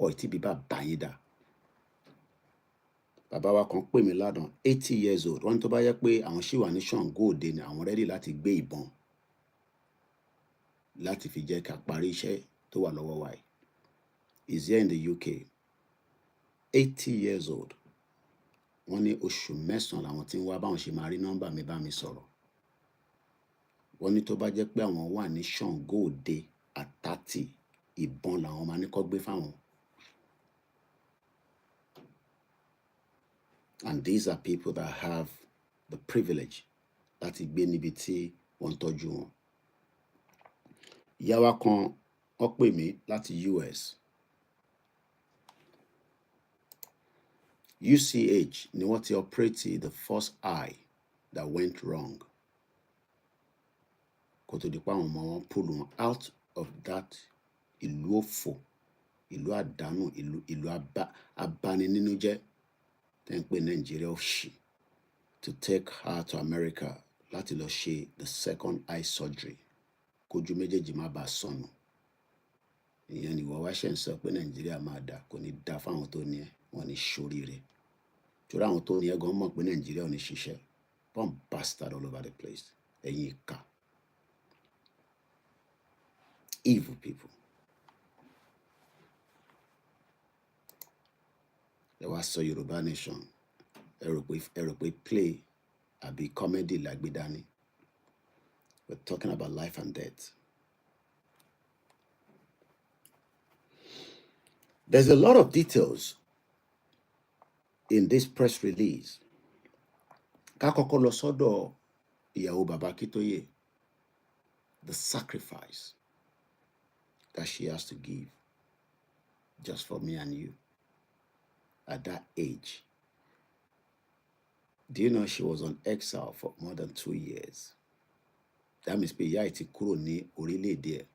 Ọ̀ tí bí bàbá yín dá. Bàbá wa kan pè mí lánàá 80 years old. Wọ́n ní tó bá yẹ pé àwọn ṣì wà ní Ṣàngó Òde ni àwọn ready láti gbé ìbọn láti fi jẹ́ ká parí iṣẹ́ tó wà lọ́wọ́ wa yìí. He's here in the UK. 80 years old. Wọ́n ní oṣù mẹ́sàn-án làwọn tí ń wá báwọn ṣe máa rí nọ́mbà mi bá mi sọ̀rọ̀. Wọ́n ní tó bá jẹ́ pé àwọn wà ní Ṣàngó Òde àtàtì ìbọn làwọn máa ní kó gbé fáwọn. And these are people that have the privilege láti gbé níbi tí wọ́n ń tọ́jú wọn. Ìyá wa kan wọ́n pè mí láti US. UCH ni wọ́n ti operate the first eye that went wrong. Kó tó di pé àwọn ọmọ wọn pull wọn out of that ìlú òfò, ìlú àdánù, ìlú abani nínú jẹ́ tẹ́ ń pè Nàìjíríà òṣì, to take her to America láti lọ ṣe the second eye surgery. Kójú méjèèjì má bàa sọnù. Ìyẹn ni wọ́n wá ṣe ń sọ pé Nàìjíríà máa dà, kò ní dá fáwọn tó ní ẹ, wọ́n ní ṣoríire. Torí àwọn tó ní ẹ gan mọ̀ pé Nàìjíríà ò ní ṣiṣẹ́. Bomb bastard all over the place. Ẹ̀yin ìkà. Evil people. Ẹ wá sọ Yorùbá nation. Ẹ rò pé play àbí comedy làgbé dání. We're talking about life and death. There's a lot of details in this press release. Ká kọ́kọ́ lọ sọ́dọ̀ ìyàwó bàbá Akíntóyè, the sacrifice that she has to give just for me and you at that age. Do you know she was on exile for more than 2 years? That means pé ìyá ẹ̀ ti kúrò ní orílẹ̀-èdè ẹ̀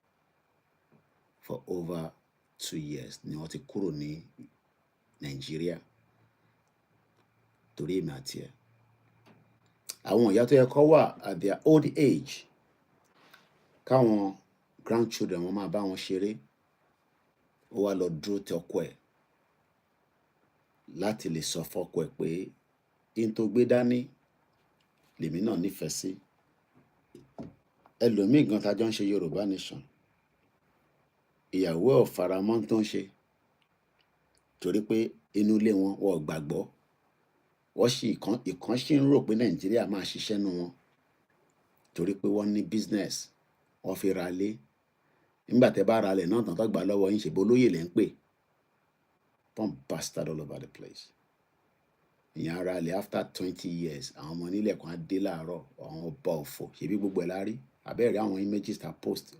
for over 2 years ni wọ́n ti kúrò ní Nàìjíríà torí èmi àti ẹ̀. Àwọn ìyá tó yẹ kó wà at their old age, káwọn grandchildren wọn máa bá wọn ṣeré, ó wá lọ dúró ti ọkọ ẹ̀ láti lè sọ fọ́kọ ẹ̀ pé in tó gbé dání lèmi náà nífẹ̀ẹ́ sí. Ẹlòmíì gan tájọ́ ń ṣe Yorùbá nation, ìyàwó ẹ̀ ò faramọ́ tó ń ṣe torí pé inú ilé wọn ò gbàgbọ́. Wọ́n sì ìkan sì ń rò pé Nàìjíríà máa ṣiṣẹ́ nú wọn torí pé wọ́n ní business, wọ́n fi ra ilé. Nígbà tẹ́ bá ra ilẹ̀ náà tán tó gbà lọ́wọ́ yín, ṣèbó olóyè lẹ́ ń pè. Pump bastard all over the place. Ìyẹn ara ilẹ̀ after 20 years, àwọn ọmọ onílẹ̀ kan á dé láàárọ̀, àwọn ọba òfò, ṣebí gbogbo ẹ̀ lárí. Àbẹ́rẹ́ àwọn images ta post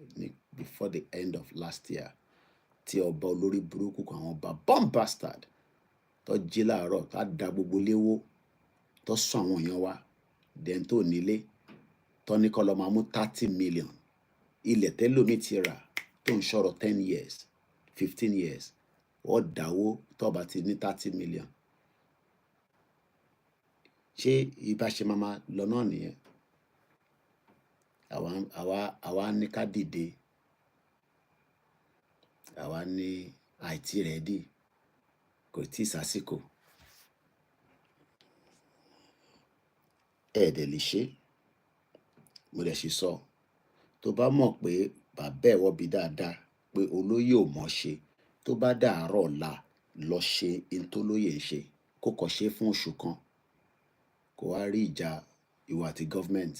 before the end of last year tí ọba olórí burúkú kan, àwọn ọba bomb bastard tó jí láàárọ̀, tó da gbogbo léwó, tó sọ àwọn èèyàn wa dẹ́n tó nílé, tó ní kó lọ máa mú 30 million. Ilẹ̀ tẹ́lómi ti rà tó ń ṣọ̀rọ̀ 10 years, 15 years, wọ́n dáwó tó bá ti ní 30 million. Ṣé ibà ṣe máa lọ náà nìyẹn? Àwa ní ká dìde, àwa ní àìtí rẹ́dì, kò tí ì sásìkò. Ẹ̀ẹ́dẹ̀ lè ṣe. Mo dẹ̀ sì sọ, tó bá mọ̀ pé bàbá ẹ̀ wọ́bi dáadáa pé olóyè ò mọ̀ ṣe, tó bá dàárọ̀ ọ̀la lọ ṣe in tó lóyè ń ṣe, kó kọ́ ṣe fún oṣù kan, kó wá rí ìjà ìwà àti government.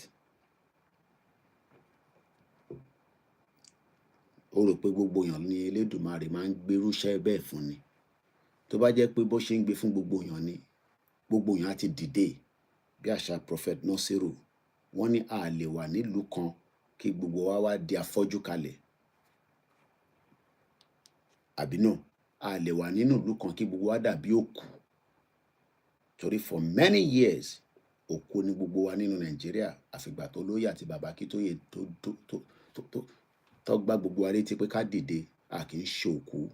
Ó rò pé gbogbo èèyàn ní Elédùmarè máa ń gbérúṣẹ́ bẹ́ẹ̀ fún ni. Tó bá jẹ́ pé bó ṣe ń gbé fún gbogbo èèyàn ni, gbogbo èèyàn á ti dìde. Bí àṣà Prophet Nasiru, wọ́n ní a lè wà nílùú kan kí gbogbo wa wá di afọ́jú kalẹ̀. Àbí náà, a lè wà nínú ìlú kan kí gbogbo wa dàbí òkú. Torí for many years, òkú ni gbogbo wa nínú Nàìjíríà, àfìgbà tó lóyè àti bàbá Akíntóyè tó gbá gbogbo wa létí pé ká dìde, a kì í ṣe òkú,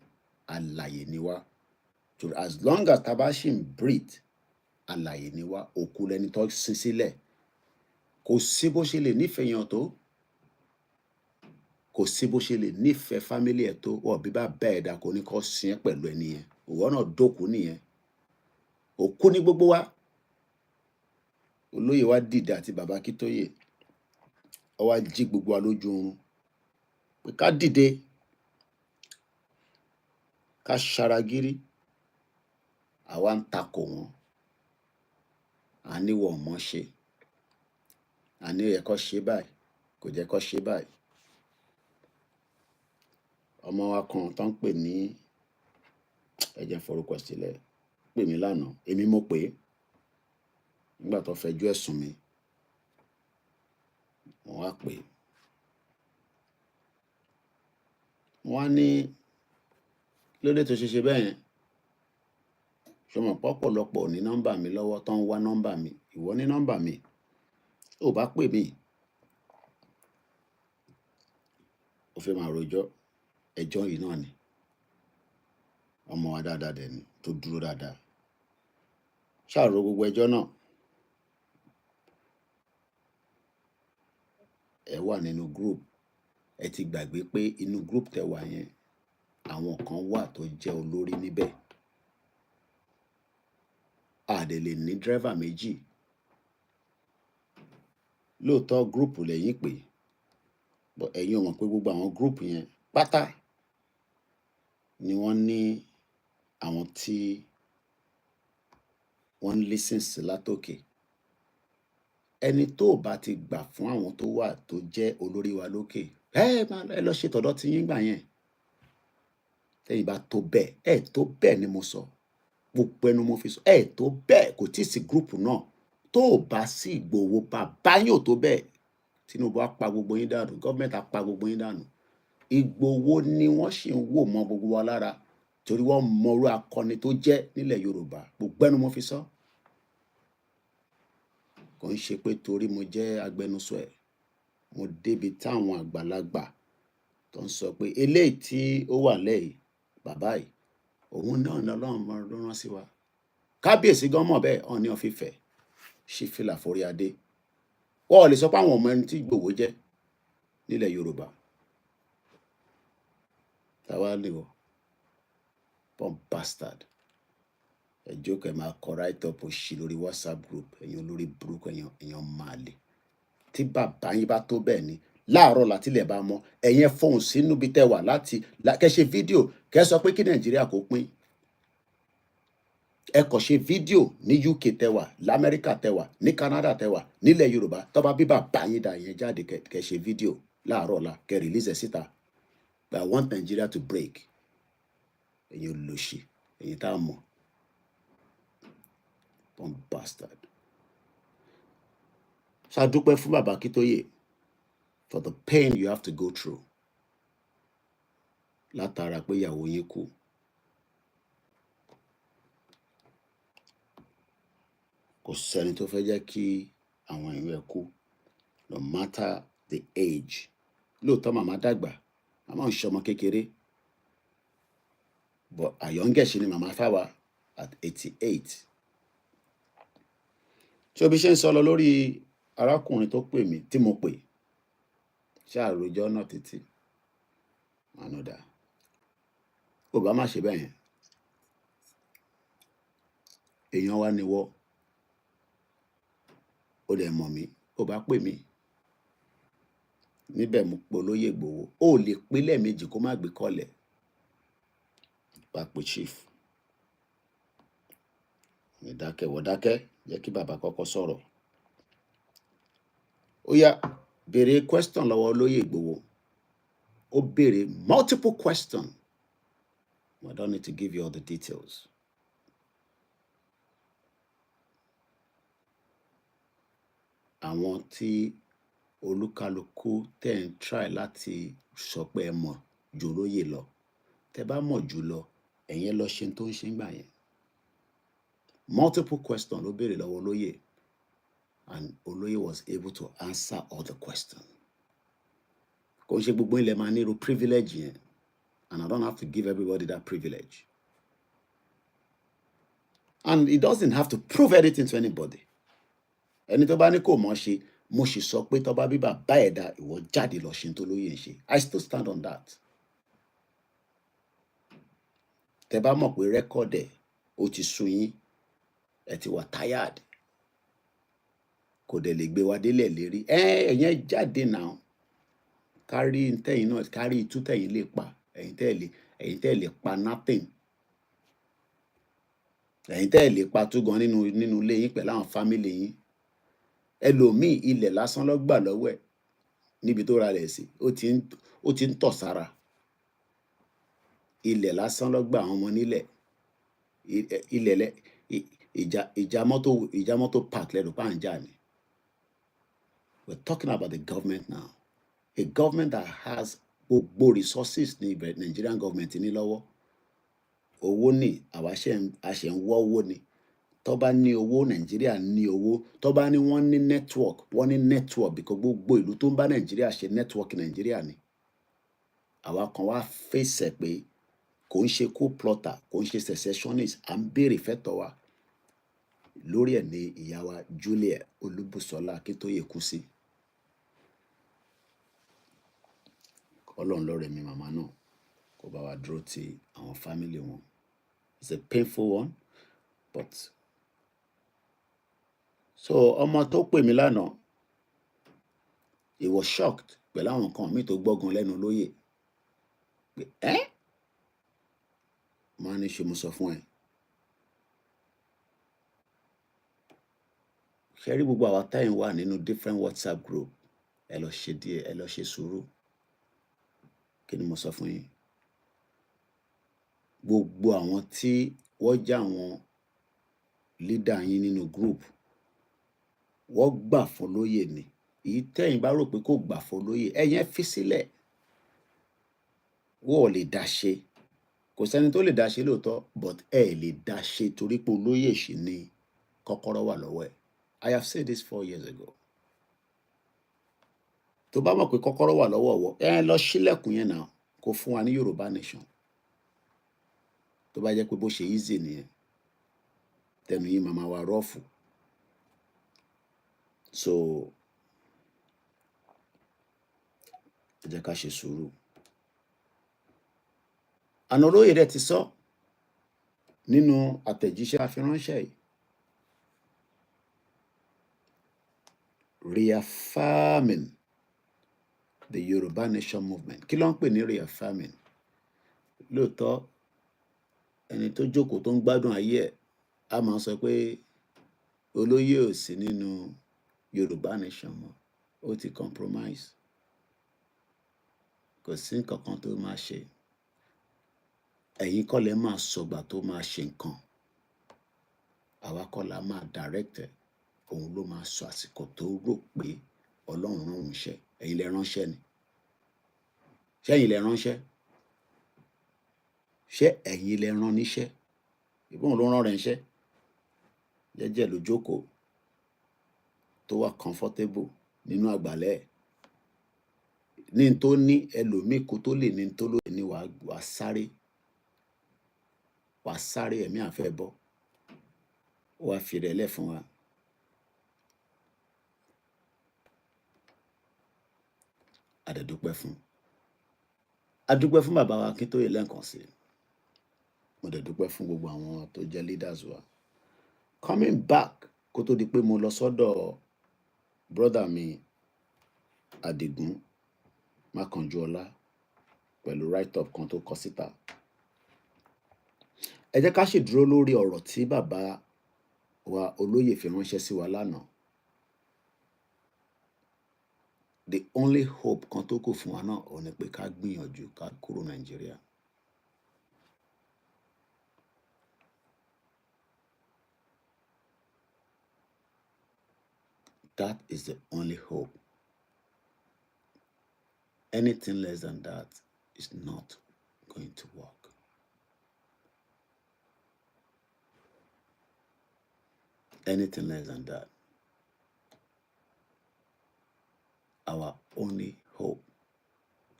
alààyè ni wá. So as long as tá bá ṣì ń breathe, alààyè ni wá, òkú lẹni tó sin sílẹ̀. Kò sí bó ṣe lè nífẹ̀ẹ́ yàn tó, kò sí bó ṣe lè nífẹ̀ẹ́ family ẹ̀ tó, wọ́n bí bá bẹ́ẹ̀ dà kò ní kó sin ẹ́ pẹ̀lú ẹni yẹn. Òwò náà dókú nìyẹn. Òkú ní gbogbo wa. Olóyè wa dìde àti bàbá Akíntóyè, ó wá jí gbogbo wa lójú oorun pé ká dìde, ká ṣaragírí. Àwa ń takò wọ́n, a ní wọ́n mọ̀ ṣe, a ní ó yẹ kó ṣe báyìí, kò jẹ́ kó ṣe báyìí. Ọmọ wa kan tó ń pè ní, ẹ jẹ́ forúkọ sílẹ̀, pè mí lánàá, èmi mo pè é nígbà tó fẹjọ́ ẹ̀sùn mi. Wọ́n wá pè é. Wọ́n á ní lóde tó ṣe bẹ́ẹ̀ yẹn. Ṣé o mọ̀ pé ọ̀pọ̀lọpọ̀ ò ní nọ́mbà mi lọ́wọ́ tó ń wá nọ́mbà mi? Ìwọ ní nọ́mbà mi, ò bá pè mí, ó fẹ́ máa rojọ́. Ẹjọ́ yìí náà ni. Ọmọ wa dáadáa dẹ̀ ni, tó dúró dáadáa. Ṣàrò gbogbo ẹjọ́ náà. Ẹ wà nínú group, ẹ ti gbàgbé pé inú group tẹ wà yẹn, àwọn kan wà tó jẹ́ olórí níbẹ̀. A dẹ̀ lè ní driver méjì. Lóòótọ́ group lẹ́yìn pé, but ẹ̀yin ò mọ̀ pé gbogbo àwọn group yẹn pátá ni wọ́n ní àwọn tí wọ́n ń listen sí látòkè. ẹni tó bá ti gbà fún àwọn tó wà tó jẹ́ olórí wa lókè ẹ lọ ṣe tọ̀dọ̀ tí yín gbà yẹn tẹ́yìn bá tó bẹ́ẹ̀ tó bẹ́ẹ̀ ni mo sọ gbogbo ẹnu mo fi sọ tó bẹ́ẹ̀ kò tí ì sí gúrùpù náà tó bá sí Ìgbòho bàbá yóò tó bẹ́ẹ̀ Tinubu á pa gbogbo yín dànù gọ́ọ̀mẹ̀ntì á pa gbogbo yín dànù Ìgbòho ni wọ́n sì ń wò mọ́ gbogbo wa lára torí wọ́n mọrú akọni tó jẹ́ nílẹ̀ Yorùbá gbogbo ẹnu mo fi sọ kò ń ṣe pé torí mo jẹ́ agbẹnusọ ẹ̀ mo débi táwọn àgbàlagbà tó ń sọ pé eléyìí tí ó wà lẹ́yìn bàbá yìí òun náà ní Ọlọ́run ló rán sí wa kábíyèsí gan mọ̀ bẹ́ẹ̀ Ọọ̀ni of Ifẹ̀ ṣí fìlà forí adé wọ́n ò lè sọ pé àwọn ọmọ ẹni tí Ìgbòho jẹ́ nílẹ̀ Yorùbá táwa lè wọ pọ́n bastard ẹjọ́ kẹ́ máa kọ right up òṣì lórí WhatsApp group ẹ̀yin olórí burúkú ẹ̀yin máa lè tí bàbá yín bá tó bẹ́ẹ̀ ni láàárọ̀ látílẹ̀ bá mọ́ ẹ̀yin fọhùn sínú bí tẹ́ wà láti kẹ́ ṣe fídíò kẹ́ sọ pé kí Nàìjíríà kó pín ẹ kàn ṣe fídíò ní UK tẹ́ wà l'Amẹ́ríkà tẹ́ wà ní Canada tẹ́ wà nílẹ̀ Yorùbá tó bá bí bàbá yín dà yẹn jáde kẹ́ ṣe fídíò láàárọ̀ la kẹ́ release síta but I want Nigeria to break ẹ̀yin olóṣì ẹ̀yin tá a mọ̀ one bastard. Ṣàdúpẹ́ fún bàbá Akíntóyè for the pain you have to go through látara pé ìyàwó yín kú. Kò sẹ́ni tó fẹ́ jẹ́ kí àwọn èèyàn ẹ̀ kú no matter the age. Lóòótọ́ màmá dàgbà màmá ń ṣọmọ kékeré but àyọ̀ǹgẹ̀ṣin ni màmá fáwa at 88. tí obi ṣe ń sọ lọ lórí arákùnrin tó pè mí tí mo pè ṣàròjọ náà títí ànúdà ó bá má ṣe bẹ́ẹ̀ yẹn èèyàn wá ni wọ́ ó dẹ̀ mọ̀ mí ó bá pè mí níbẹ̀ mo pe olóyè Ìgbòho ó lè pé lẹ́ẹ̀mejì kó má gbé kọ́lẹ̀ bá pe chief ní dákẹ́ wọ́n dákẹ́ jẹ́ kí bàbá kọ́kọ́ sọ̀rọ̀ ó yá béèrè question lọ́wọ́ olóyè Ìgbòho ó béèrè multiple question I don't need to give you all the details. Àwọn tí olúkálukú tẹ̀ ń try láti sọ pé ẹ mọ̀ jù olóyè lọ tẹ́ bá mọ̀ jù lọ ẹ̀yin lọ ṣe tó ń ṣe gbà yẹn multiple questions ló béèrè lọ́wọ́ olóyè and olóyè was able to answer all the questions. Kò ń ṣe gbogbo ilẹ̀ máa ní irú privilege yẹn and I don't have to give everybody that privilege and it doesn't have to prove anything to anybody. Ẹni tó bá ní kò mọ̀ ṣe mo sì sọ pé tó bá bí bàbá ẹ̀dá ìwọ jáde lọ ṣe tó lóye ń ṣe I still stand on that. Tẹ́ bá mọ̀ pé rẹ́kọ̀dì ẹ̀ ó ti sú yín ẹ ti wà tired kò dẹ̀ lè gbé wa délẹ̀ lérí ẹ̀yẹn jáde náà kárí tẹ̀yìn náà kárí itú tẹ̀yìn lè pa ẹ̀yin tẹ́ lè pa nothing ẹ̀yin tẹ́ lè pa tó gan nínú ilé yín pẹ̀lú àwọn fámìlì yín ẹlòmíì ilẹ̀ lásán ló gbà lọ́wọ́ ẹ̀ níbi tó ra rẹ̀ sí ó ti ń tọ̀ sára ilẹ̀ lásán ló gbà àwọn ọmọ nílẹ̀ ilẹ̀ ìjà mọ́tò park lẹ́nu pàǹjà ni. We're talking about the government now, a government that has gbogbo resources ní Nigerian government ní lọ́wọ́ owó ní àwa ṣe ń wọ́ owó ni tó bá ní owó Nàìjíríà ní owó tó bá ní wọ́n ní network because gbogbo ìlú tó ń bá Nàìjíríà ṣe network Nàìjíríà ni àwa kan wá fèsì pé kò ń ṣe coup plotter kò ń ṣe secessionist à ń béèrè fẹ́tọ̀ wa lórí ẹ̀ ní ìyá wa Julia Olúbùsọ́lá Akíntóyè kú sí Ọlọ́run lọ́rẹ̀ mi màmá náà kó bá wa dúró ti àwọn fámìlì wọn. It's a painful one but so ọmọ tó pè mí lánàá he was shocked pẹ̀lú àwọn nǹkan mi tó gbọ́gan lẹ́nu lóye pé máa ní ṣe mo sọ fún ẹ ṣe rí gbogbo àwa táyìn wà nínú different WhatsApp group ẹ lọ ṣe díẹ̀, ẹ lọ ṣe sùúrù. Kí ni mo sọ fún yín? Gbogbo àwọn tí wọ́n jẹ́ àwọn leader yín nínú group wọ́n gbà fún lóyè ni. Èyí tẹ́yìn bá rò pé kò gbà fún lóyè ẹ̀yẹn fi sílẹ̀. Wọ́n ò lè dá ṣe. Kò sẹ́ni tó lè dá ṣe lóòótọ́, but ẹ lè dá ṣe torí pé olóyè ṣì ni kọ́kọ́rọ́ wà lọ́wọ́ ẹ̀. I have said this 4 years ago. Tó bá mọ̀ pé kọ́kọ́rọ́ wà lọ́wọ́ ọ̀wọ́, ẹ lọ ṣílẹ̀kùn yẹn náà kó fún wa ní Yorùbá nation. Tó bá jẹ́ pé bó ṣe easy nìyẹn, tẹnu yín máa wá rọ́ọ̀fù. So ẹ jẹ́ ká ṣe sùúrù. Àná olóyè rẹ̀ ti sọ nínú àtẹ̀jíṣẹ́ àfiránṣẹ́ yìí. Reaffirming the Yoruba nation movement. Kí ló ń pè ní reaffirming? Lóòótọ́ ẹni tó jókòó tó ń gbádùn ayé ẹ̀ á máa sọ pé olóyè ò sí nínú Yoruba nation mọ́, ó ti compromise. Kò sí nǹkan kan tó máa ṣe. Ẹ̀yin kọ́ lẹ máa sọgbà tó máa ṣe nǹkan. Àwa kọ́ la máa direct ẹ̀. Òun ló máa sọ àsìkò tó rò pé Ọlọ́run rán òun ṣẹ́. Ẹ̀yin lẹ ránṣẹ́ ni. Ṣé ẹ̀yin lẹ ránṣẹ́? Ṣé ẹ̀yin lẹ rán níṣẹ́? Ìbọn ló rán rẹ̀ níṣẹ́. Jẹ́jẹ́ ló jókòó tó wà comfortable nínú àgbàlẹ̀ ẹ̀. Ní n tó ní ẹlòmíì kó tó lè ní n tó lóye ní wàá sáré. Wàá sáré ẹ̀mí àfẹ́ bọ́. Ó wá fi rẹ̀ lẹ̀ fún wa. A dẹ̀ dúpẹ́ fún. A dúpẹ́ fún bàbá wa Akíntóyè lẹ́ẹ̀kan sí. Mo dẹ̀ dúpẹ́ fún gbogbo àwọn tó jẹ́ leaders wa. Coming back kó tó di pé mo lọ sọ́dọ̀ brother mi Adigun Mákànjúọlá pẹ̀lú write-up kan tó kọ síta. Ẹ jẹ́ ká sì dúró lórí ọ̀rọ̀ tí bàbá wa olóyè fi ránṣẹ́ sí wa lánàá. The only hope kan tó kù fún wa náà ò ní pé ká gbìyànjú ká kúrò Nàìjíríà. That is the only hope. Anything less than that is not going to work. Anything less than that. Our only hope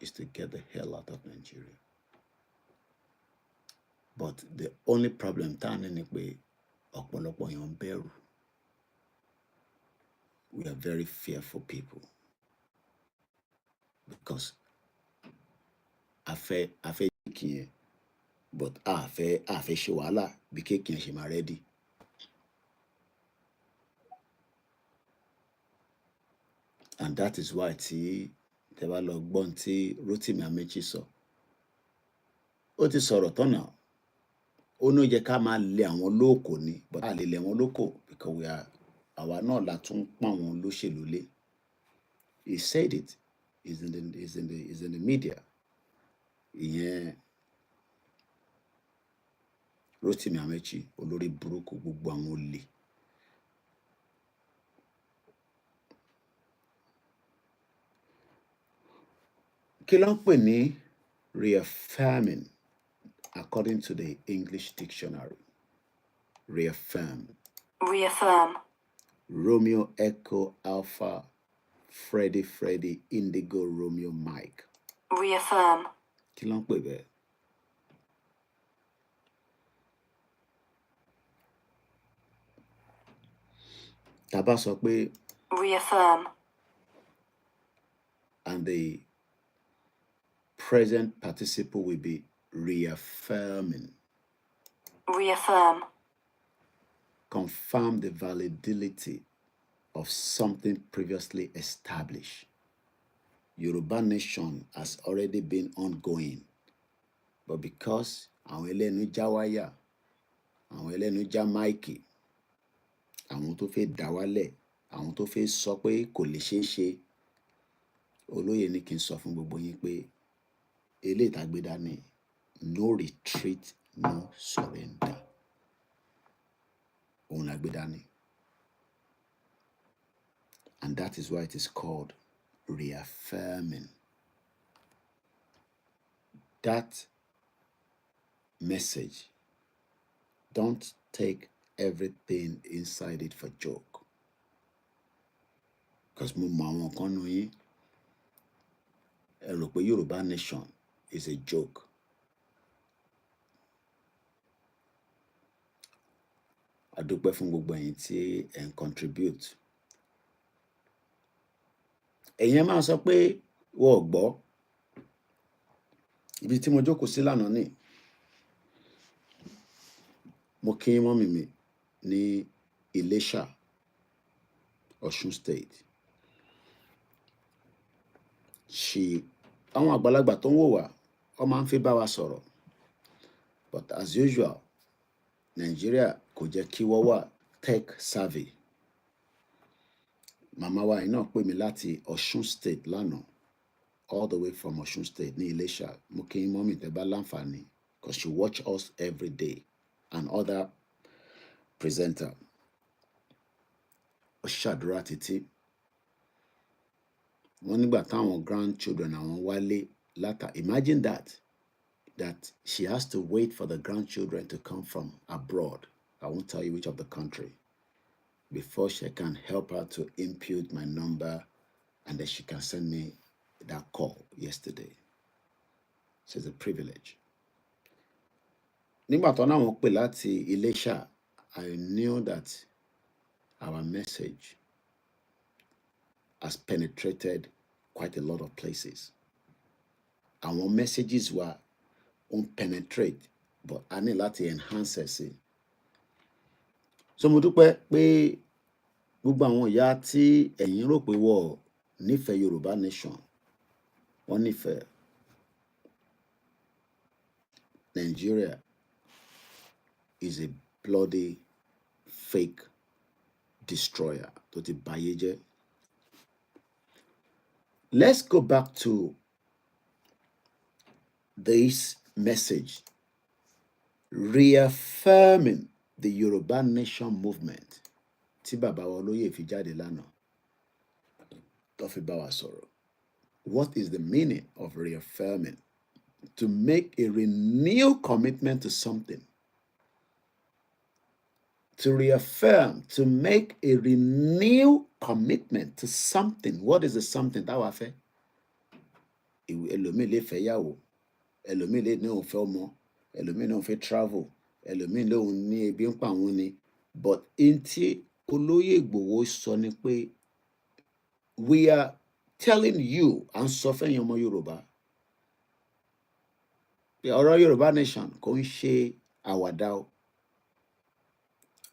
is to get the hell out of Nigeria. But the only problem tá ní ni pé ọ̀pọ̀lọpọ̀ èèyàn ń bẹ̀rù. We are very fearful people. Because a fẹ́ kí yẹn, but a fẹ́ ṣe wàhálà bí kéèkì yẹn ṣe máa ready. And that is why tí tẹ́ bá lọ gbọ́n tí Rotimi Amechi sọ. Ó ti sọ̀rọ̀ tọ́nà. Ó ní ó yẹ ká máa lé àwọn lóko ni, but a lè lé wọn lóko because àwa náà la tún pọ́n àwọn olóṣèlú lé. He said it. Is in the media. Ìyẹn Rotimi Amechi olórí burúkú gbogbo àwọn olè. Kí ló ń pè ní reaffirming according to the English dictionary? Reaffirm. Reaffirm. Romeo Echo Alpha Freddy Indigo Romeo Mike. Reaffirm. Kí ló ń pè bẹ́ẹ̀? Tá bá sọ pé Reaffirm. And the present participle will be reaffirming. Reaffirm. Confirm the validity of something previously established. Yoruba nation has already been ongoing, but because àwọn ẹlẹ́nu já wáyà, àwọn ẹlẹ́nu já máìkì, àwọn tó fẹ́ dá wálẹ̀, àwọn tó fẹ́ sọ pé kò lè ṣeé ṣe, olóyè ní kí n sọ fún gbogbo yín pé eléyìí tá gbé dání, no retreat, no surrender. Òun la gbé dání. And that is why it is called reaffirming. That message, don't take everything inside it for joke. Because mo mọ àwọn kan nínú yín, ẹ rò pé Yoruba nation is a joke. A dúpẹ́ fún gbogbo ẹ̀yin tí ẹ̀ ń contribute. Ẹ̀yin máa sọ pé wọ́n ò gbọ́. Ibi tí mo jókòó sí lánàá ni mo kí mọ́mì mi ní Iléṣà, Ọ̀ṣun State. Àwọn àgbàlagbà tó ń wò wá, wọ́n máa ń fi bá wa sọ̀rọ̀. But as usual, Nigeria kò jẹ́ kí wọ́n wà tech savvy. Màmá wa yìí náà pè mí láti Ọ̀ṣun State lánàá, all the way from Ọ̀ṣun State ní Iléṣà. Mo kí mọ́mì tẹ́ bá láǹfààní, because she watch us every day, and other presenter. Ó ṣàdúrà títí. Wọ́n nígbà táwọn grandchildren àwọn wálé látà. Imagine that she has to wait for the grandchildren to come from abroad. I won't tell you which of the country, before she can help her to impute my number, and then she can send me that call yesterday. So it's a privilege. Nígbà tó náà wọ́n pè láti Iléṣà, I knew that our message has penetrated quite a lot of places. Our messages were penetrate, but I need láti enhance it. So mo dúpẹ́ pé gbogbo àwọn ìyá tí ẹ̀yin rò pé wọ́n nífẹ̀ẹ́ Yorùbá nation, wọ́n nífẹ̀ẹ́. Nigeria is a bloody fake destroyer tó ti bayé jẹ́. Let's go back to this message, reaffirming the Yoruba nation movement. Tí bàbá wa olóyè fi jáde lánàá, tó fi bá wa sọ̀rọ̀. What is the meaning of reaffirming? To make a renewed commitment to something. To reaffirm, to make a renewed commitment to something. What is the something that wà fẹ́? Ẹlòmíì lè fẹ́ yàwó, ẹlòmíì lè ní òun fẹ́ ọmọ, ẹlòmíì ní òun fẹ́ travel, ẹlòmíì lè òun ní ebi ń pa òun ni. But in tí olóyè Ìgbòho sọ ni pé, we are telling you, à ń sọ fẹ́yìn ọmọ Yorùbá, ọ̀rọ̀ Yorùbá nation kò ń ṣe àwàdà o.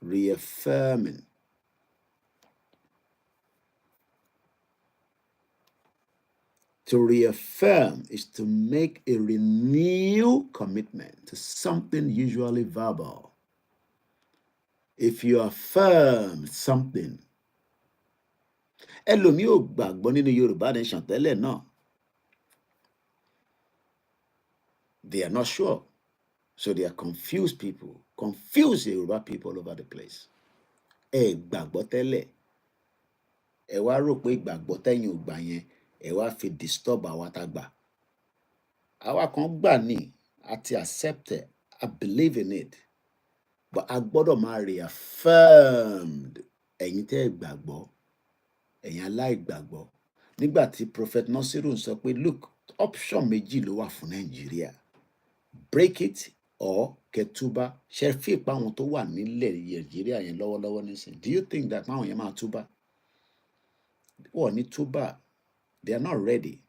Reaffirming. To reaffirm is to make a renewed commitment to something usually verbal. If you affirm something, ẹlòmíì ò gbàgbọ́ nínú Yorùbá nation tẹ́lẹ̀ náà. They are not sure. So they are confused people, confused Yoruba people all over the place. Ẹ gbàgbọ́ tẹ́lẹ̀, ẹ wá rò pé ìgbàgbọ́ tẹ́yìn ò gbà yẹn, ẹ wá fi disturb àwa tá gbà. Àwa kan gbà ní, àti accept it, I believe in it. But a gbọ́dọ̀ máa reaffirmed ẹ̀yin tẹ́ ẹ gbàgbọ́, ẹ̀yin aláìgbàgbọ́. Nígbà tí Prophet Nasiru sọ pé, look, option méjì ló wà fún Nàìjíríà. Break it or kẹtúbá. Ṣé fi ìpá àwọn tó wà nílẹ̀ Nàìjíríà yẹn lọ́wọ́lọ́wọ́ nísìn? Do you think that àwọn yẹn máa túbá? Wọ́n ní túbá. They are not ready.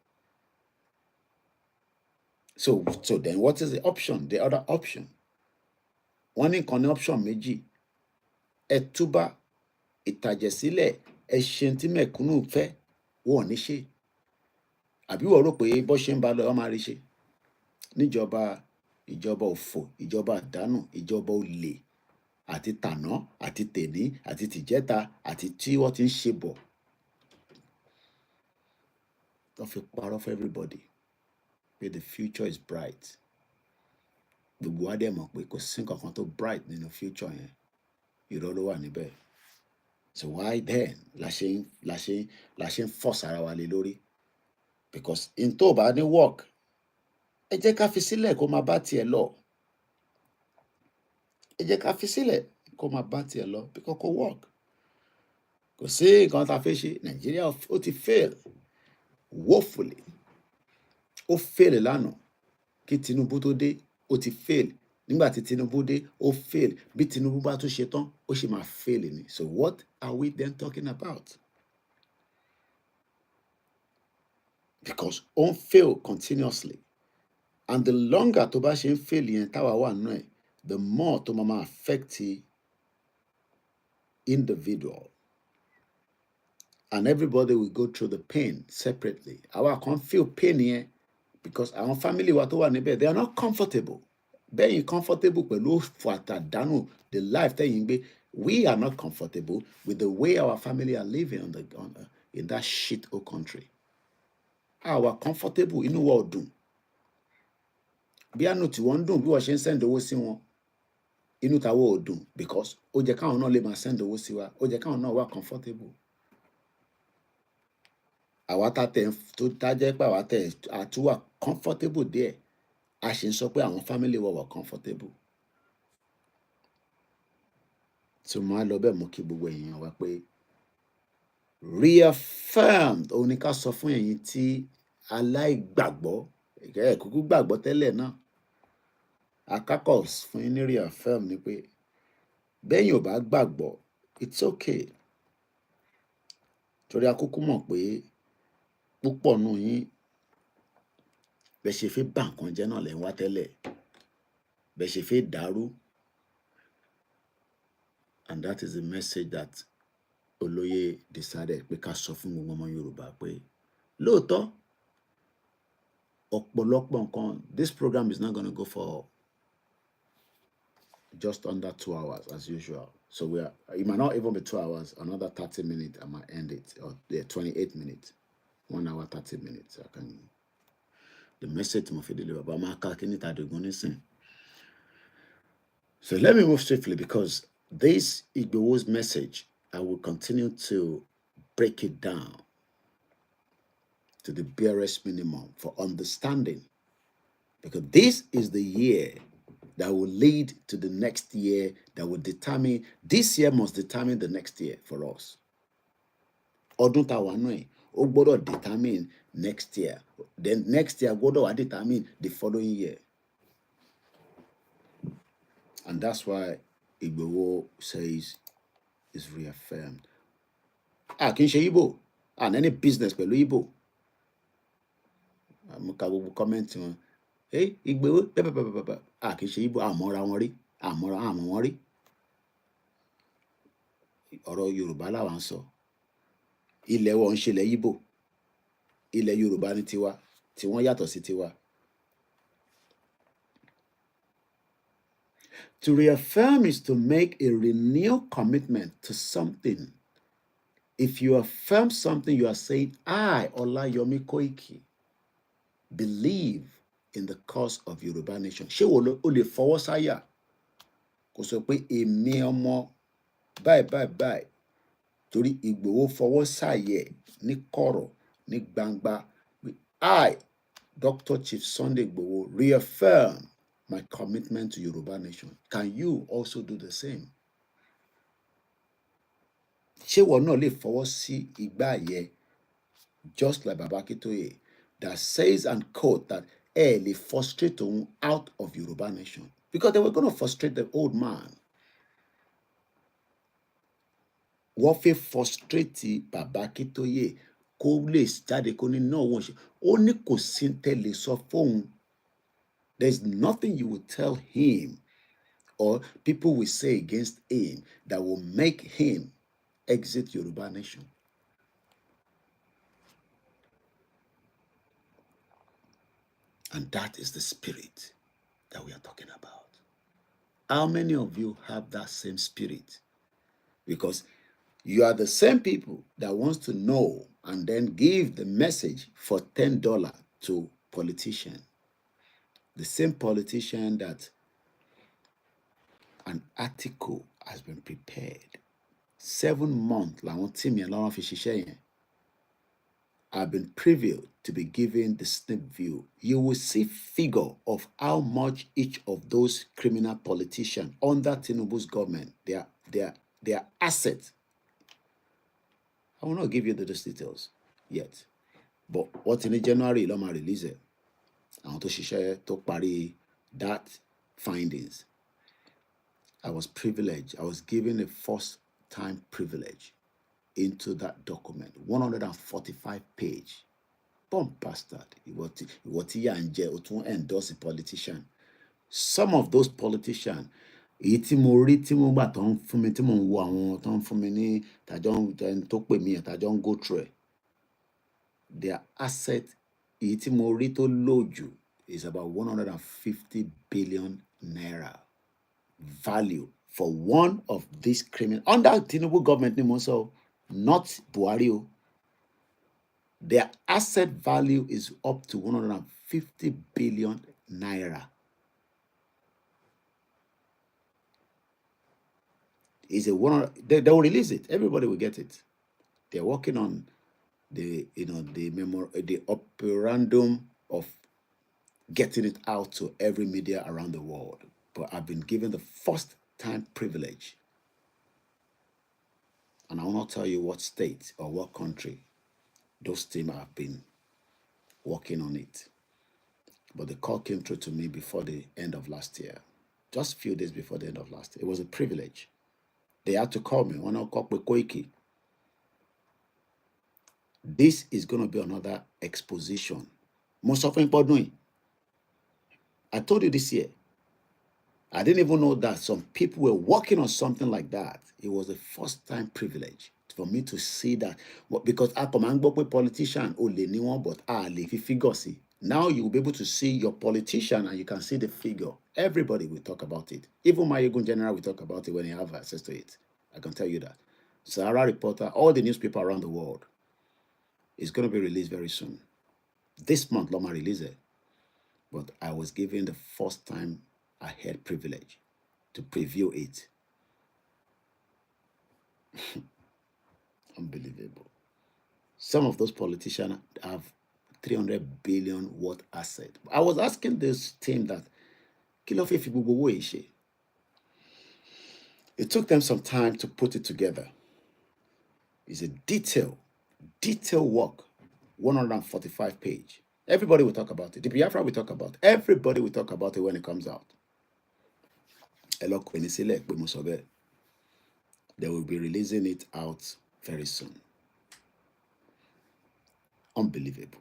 So then what is the option? The other option. Wọ́n ní nǹkan ní option méjì. Ẹ túbá, ìtàjẹ̀sílẹ̀, ẹ ṣe tí mẹ̀kúnnù fẹ́, wọ́n ní ṣe. Àbí wọ́n rò pé bó ṣe ń bá lọ, wọ́n máa rí ṣe. Níjọba, ìjọba òfò, ìjọba àdánù, ìjọba olè, àti tàná àti tèní àti tìjẹ́ta àti tí wọ́n ti ń ṣe bọ̀ tó fi parọ́ for everybody pé the future is bright. Gbogbo wa dẹ̀ mọ̀ pé kò sí nǹkan kan tó bright nínú future yẹn, irọ́ ló wà níbẹ̀. So why then la ṣe ń force ara wa lé lórí? Because in tó bá ní work, ẹ jẹ́ ká fi sílẹ̀ kó máa bá tiẹ̀ lọ. Ẹ jẹ́ ká fi sílẹ̀ kó máa bá tiẹ̀ lọ because kò work. Kò sí nǹkan tá a fẹ́ ṣe. Nàìjíríà ó ti fail woefully. Ó fail lánàá kí Tinubu tó dé, ó ti fail. Nígbà tí Tinubu dé, ó fail. Bí Tinubu bá tún ṣe tán, ó sì máa fail ni. So what are we then talking about? Because ó ń fail continuously. And the longer tó bá ṣe ń fail yẹn táwa wà nínú ẹ̀, the more tó máa affect the individual. And everybody will go through the pain separately. Àwa kan feel pain yẹn because our family wa tó wà níbẹ̀, they are not comfortable. Bẹ́yìn comfortable pẹ̀lú òfò àtàdánù the life tẹ́yìn gbé. We are not comfortable with the way our family are living in that shit hole country. Àwa comfortable, inú wa ò dùn. Bí àánú tí wọ́n ń dùn bí wọ́n ṣe ń send owó sí wọn, inú tàwa ò dùn because ó jẹ́ káwọn náà lè máa send owó sí wa, ó jẹ́ káwọn náà wà comfortable. Àwa tá jẹ́ pé àwa àtúwà comfortable díẹ̀, a ṣe ń sọ pé àwọn family wa wà comfortable. Tí mo máa lọ bẹ́ẹ̀ mú kí gbogbo èèyàn wá pé reaffirmed òun ni ká sọ fún ẹ̀yin tí aláìgbàgbọ́, ẹ̀ kúkú gbàgbọ́ tẹ́lẹ̀ náà. Akákọ̀ fún yín ní reaffirm ni pé bẹ́yìn ò bá gbàgbọ́, it's okay. Torí akúkú mọ̀ pé púpọ̀ nù yín bẹ́ẹ̀ ṣe fẹ́ bà nǹkan jẹ́ náà lẹ́ ń wá tẹ́lẹ̀, bẹ́ẹ̀ ṣe fẹ́ dàrú. And that is the message that Olóyè decided pé ká sọ fún gbogbo ọmọ Yorùbá pé lóòótọ́ ọ̀pọ̀lọpọ̀ nǹkan, this program is not going to go for just under 2 hours as usual. So it might not even be 2 hours, another 30 minutes, I might end it, or 28 minutes, 1 hour, 30 minutes. The message mo fi deliver, but I'm not. So let me move swiftly because this Igboho's message, I will continue to break it down to the barest minimum for understanding, because this is the year that will lead to the next year, that will determine, this year must determine the next year for us. Ọdún tá wà nú ẹ̀, ó gbọ́dọ̀ determine next year. Then next year gbọ́dọ̀ wá determine the following year. And that's why Igboho says is reaffirmed. Kì í ṣe Igbo, and any business pẹ̀lú Igbo. Mo ka gbogbo comment wọn. Igboho pẹ́pẹ́pẹ́pẹ́pẹ́. Kì í ṣe Igbo, àmọ́ra wọn rí, àmọ́ wọn rí. Ọ̀rọ̀ Yorùbá làwa ń sọ. Ilẹ̀ wọn ń ṣe ilẹ̀ Igbo. Ilẹ̀ Yorùbá ní tiwa, tí wọ́n yàtọ̀ sí tiwa. To reaffirm is to make a renewed commitment to something. If you affirm something, you are saying, I, OLAYOMI KOIKI, believe in the cause of Yoruba nation. Ṣé o lè fọwọ́ sáyà kó sọ pé èmi ọmọ báyìí torí Ìgbòho fọwọ́ sáyẹ̀ ní kọ̀rọ̀ ní gbangba. I, Dr. Chief Sunday Igboho, reaffirm my commitment to Yoruba nation. Can you also do the same? Ṣé wọn náà lè fọwọ́ sí igbá yẹ, just like Baba Akintoye, that says and quote that lè frustrate òun out of Yoruba nation, because they were going to frustrate the old man. Wọ́n fẹ́ frustrate Baba Akintoye kó lè jáde kó ní náà wọ́n ṣe. Ó ní kò sí tẹ́lẹ̀ sọ fóun. There's nothing you will tell him or people will say against him that will make him exit Yoruba nation. And that is the spirit that we are talking about. How many of you have that same spirit? Because you are the same people that wants to know and then give the message for $10 to politician. The same politician that an article has been prepared. 7 months làwọn tí mi lọ́rùn fi ṣiṣẹ́ yẹn. I've been privileged to be given the snip view. You will see figure of how much each of those criminal politicians under Tinubu's government, their assets. I will not give you those details yet. But what in January, Loma release it. I want to share to parí that findings. I was privileged. I was given a first time privilege into that document, 145 page. Bomb bastard. What he and to endorse a politician. Some of those politicians, èyí tí mo rí tí mo gbà tó ń fún mi tí mo ń wo àwọn tó ń fún mi ní tàjọ tó pè mí tàjọ ń go through ẹ̀. Their asset, èyí tí mo rí tó low jù is about 150 billion naira value for one of these criminals under Tinubu government ni mo sọ, not Buhari o. Their asset value is up to 150 billion naira. Is a one. They will release it. Everybody will get it. They're working on the the operandum of getting it out to every media around the world. But I've been given the first time privilege, and I will not tell you what state or what country those teams have been working on it. But the call came through to me before the end of last year, just a few days before the end of last year. It was a privilege. They had to call me. When I called Koiki, this is going to be another exposition. Most of them doing. I told you this year. I didn't even know that some people were working on something like that. It was a first-time privilege for me to see that. Because I command with politician, but if you figure see. Now you will be able to see your politician and you can see the figure. Everybody will talk about it. Even my Ogun General will talk about it when he have access to it. I can tell you that. Sahara Reporter, all the newspaper around the world is going to be released very soon. This month, Loma release it. But I was given the first time I had privilege to preview it. Unbelievable. Some of those politicians have 300 billion worth asset. I was asking this team that, it took them some time to put it together. It's a detailed work, 145 page. Everybody will talk about it. The Biafra will talk about it. Everybody will talk about it when it comes out. They will be releasing it out very soon. Unbelievable.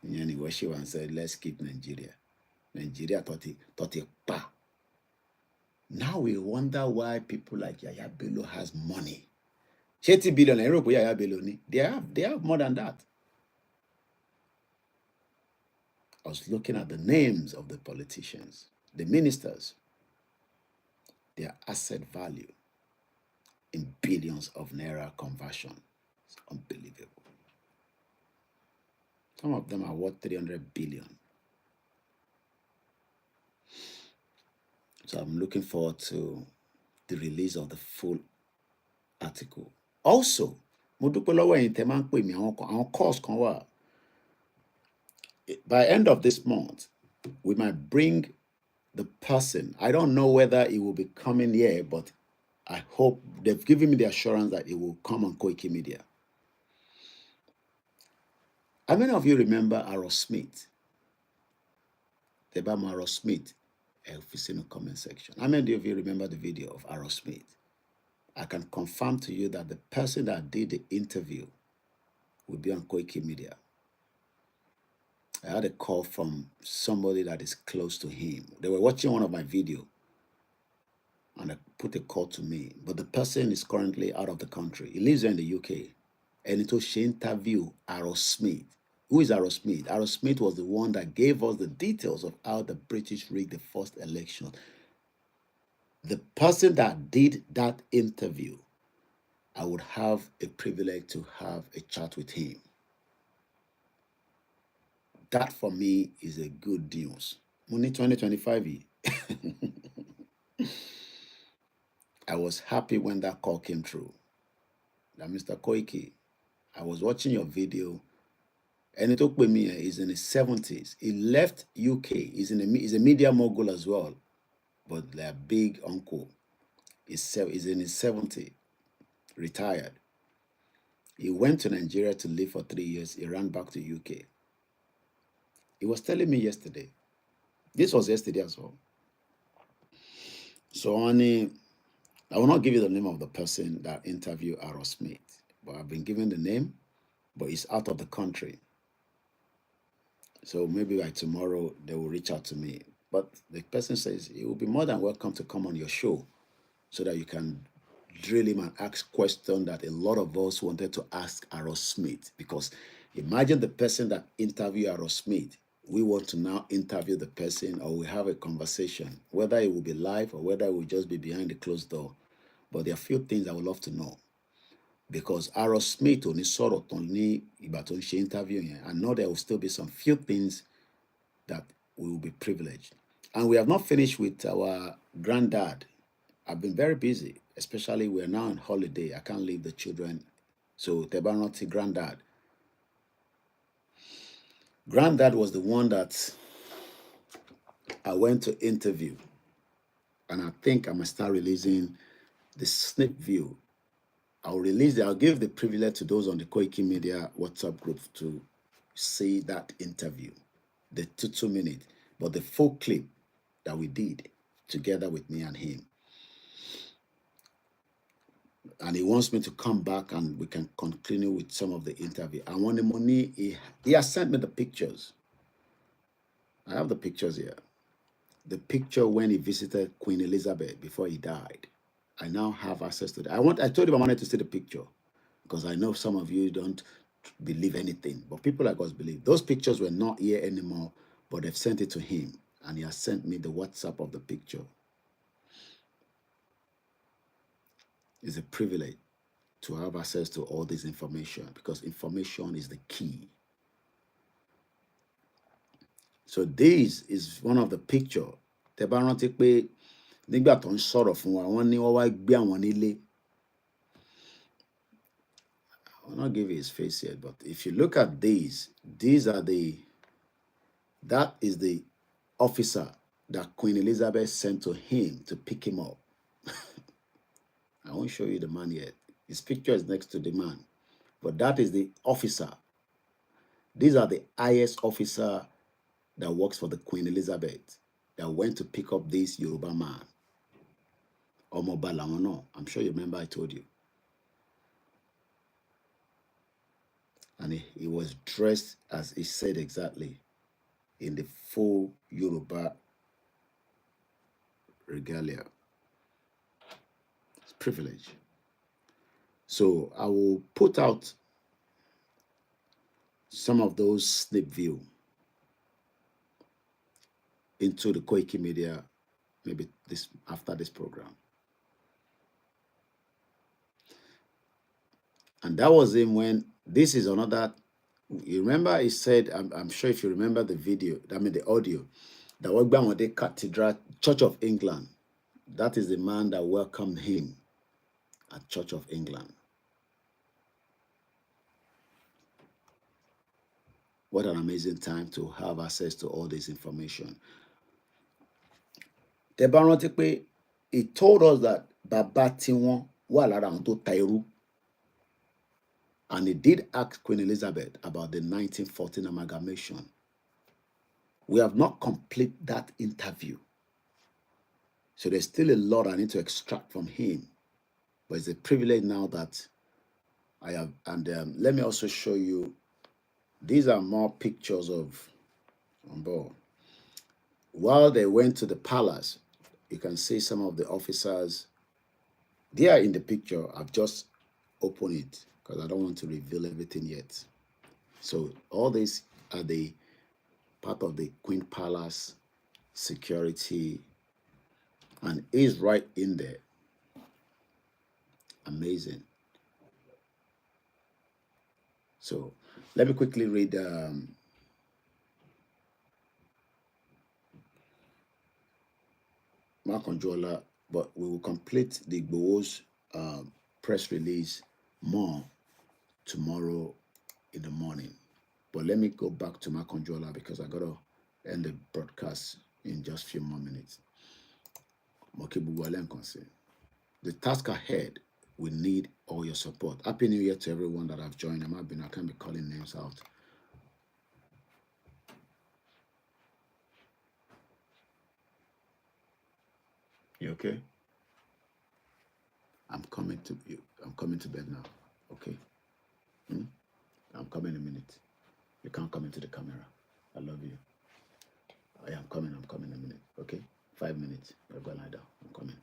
Anyway, she once said, let's keep Nigeria. Nigeria thought it pa. Now we wonder why people like Yaya Bello has money. 80 billion Yaya Bello. They have more than that. I was looking at the names of the politicians, the ministers, their asset value in billions of naira conversion. It's unbelievable. Some of them are worth 300 billion. So I'm looking forward to the release of the full article. Also, by end of this month, we might bring the person. I don't know whether it will be coming here, but I hope they've given me the assurance that it will come on Koikimedia. How many of you remember Arrow Smith? The Bama Arrow Smith. If it's in the comment section. How many of you remember the video of Arrow Smith? I can confirm to you that the person that did the interview will be on Koikimedia. I had a call from somebody that is close to him. They were watching one of my videos and I put a call to me. But the person is currently out of the country. He lives in the UK. And it was she interview Arrow Smith. Who is Arrow Smith? Arrow Smith was the one that gave us the details of how the British rigged the first election. The person that did that interview, I would have a privilege to have a chat with him. That for me is a good news. Only 2025. I was happy when that call came through. That Mr. Koiki, I was watching your video. And it took me, he's in his 70s. He left UK. He's a media mogul as well. But their big uncle is in his 70s, retired. He went to Nigeria to live for 3 years. He ran back to UK. He was telling me yesterday. This was yesterday as well. So, honey, I will not give you the name of the person that interviewed Aaron Smith, but I've been given the name, but he's out of the country. So maybe by tomorrow they will reach out to me. But the person says he will be more than welcome to come on your show so that you can drill him and ask questions that a lot of us wanted to ask Aaron Smith. Because imagine the person that interviewed Aaron Smith. We want to now interview the person, or we have a conversation, whether it will be live or whether it will just be behind the closed door. But there are a few things I would love to know. Because Aaron Smith only sọ̀rọ̀ tán ní ìgbà tó ń ṣe interview yẹn. I know there will still be some few things that we will be privileged. And we have not finished with our granddad. I've been very busy, especially we're now on holiday. I can't leave the children. So Tebanoti granddad. Granddad was the one that I went to interview. And I think I must start releasing the snip view. I'll give the privilege to those on the Koikimedia WhatsApp group to see that interview, the 2 minute, but the full clip that we did together with me and him. And he wants me to come back and we can continue with some of the interview. I want the money. He has sent me the pictures. I have the pictures here. The picture when he visited Queen Elizabeth before he died. I now have access to that. I told him I wanted to see the picture because I know some of you don't believe anything, but people like us believe. Those pictures were not here anymore, but they've sent it to him, and he has sent me the WhatsApp of the picture. It's a privilege to have access to all this information because information is the key. So this is one of the picture. Tẹ́ bá rántí pé nígbà tó ń sọ̀rọ̀ fún wa, wọ́n ní wọ́n wá gbé àwọn nílé. I will not give you his face yet, but if you look at that is the officer that Queen Elizabeth sent to him to pick him up. I won't show you the man yet. His picture is next to the man, but that is the officer. These are the highest officer that works for the Queen Elizabeth that went to pick up this Yoruba man. Omoba Lawono. I'm sure you remember I told you. And he was dressed as he said exactly in the full Yoruba regalia. It's privilege. So I will put out some of those snip view into the Koikimedia, maybe after this program. And that was him when this is another. You remember he said, I'm sure if you remember the video, the audio, that Ogbamode Cathedral, Church of England. That is the man that welcomed him at Church of England. What an amazing time to have access to all this information. Tebarantipe, he told us that Baba Tiwon wà lára àwọn tó ta irú. And he did ask Queen Elizabeth about the 1914 amalgamation. We have not completed that interview. So there's still a lot I need to extract from him. But it's a privilege now that I have. And let me also show you, these are more pictures of on board. While they went to the palace, you can see some of the officers. They are in the picture. I've just opened it because I don't want to reveal everything yet. So all these are the part of the Queen Palace security and is right in there. Amazing. So let me quickly read Mark Onjola, but we will complete the Igboho's press release more tomorrow in the morning. But let me go back to Mark Onjola because I got to end the broadcast in just a few more minutes. The task ahead, we need all your support. Happy New Year to everyone that have joined. I can't be calling names out. You okay? I'm coming to you. I'm coming to bed now. Okay? I'm coming in a minute. You can't come into the camera. I love you. I am coming. I'm coming in a minute. Okay? 5 minutes. You're going to lie down. I'm coming.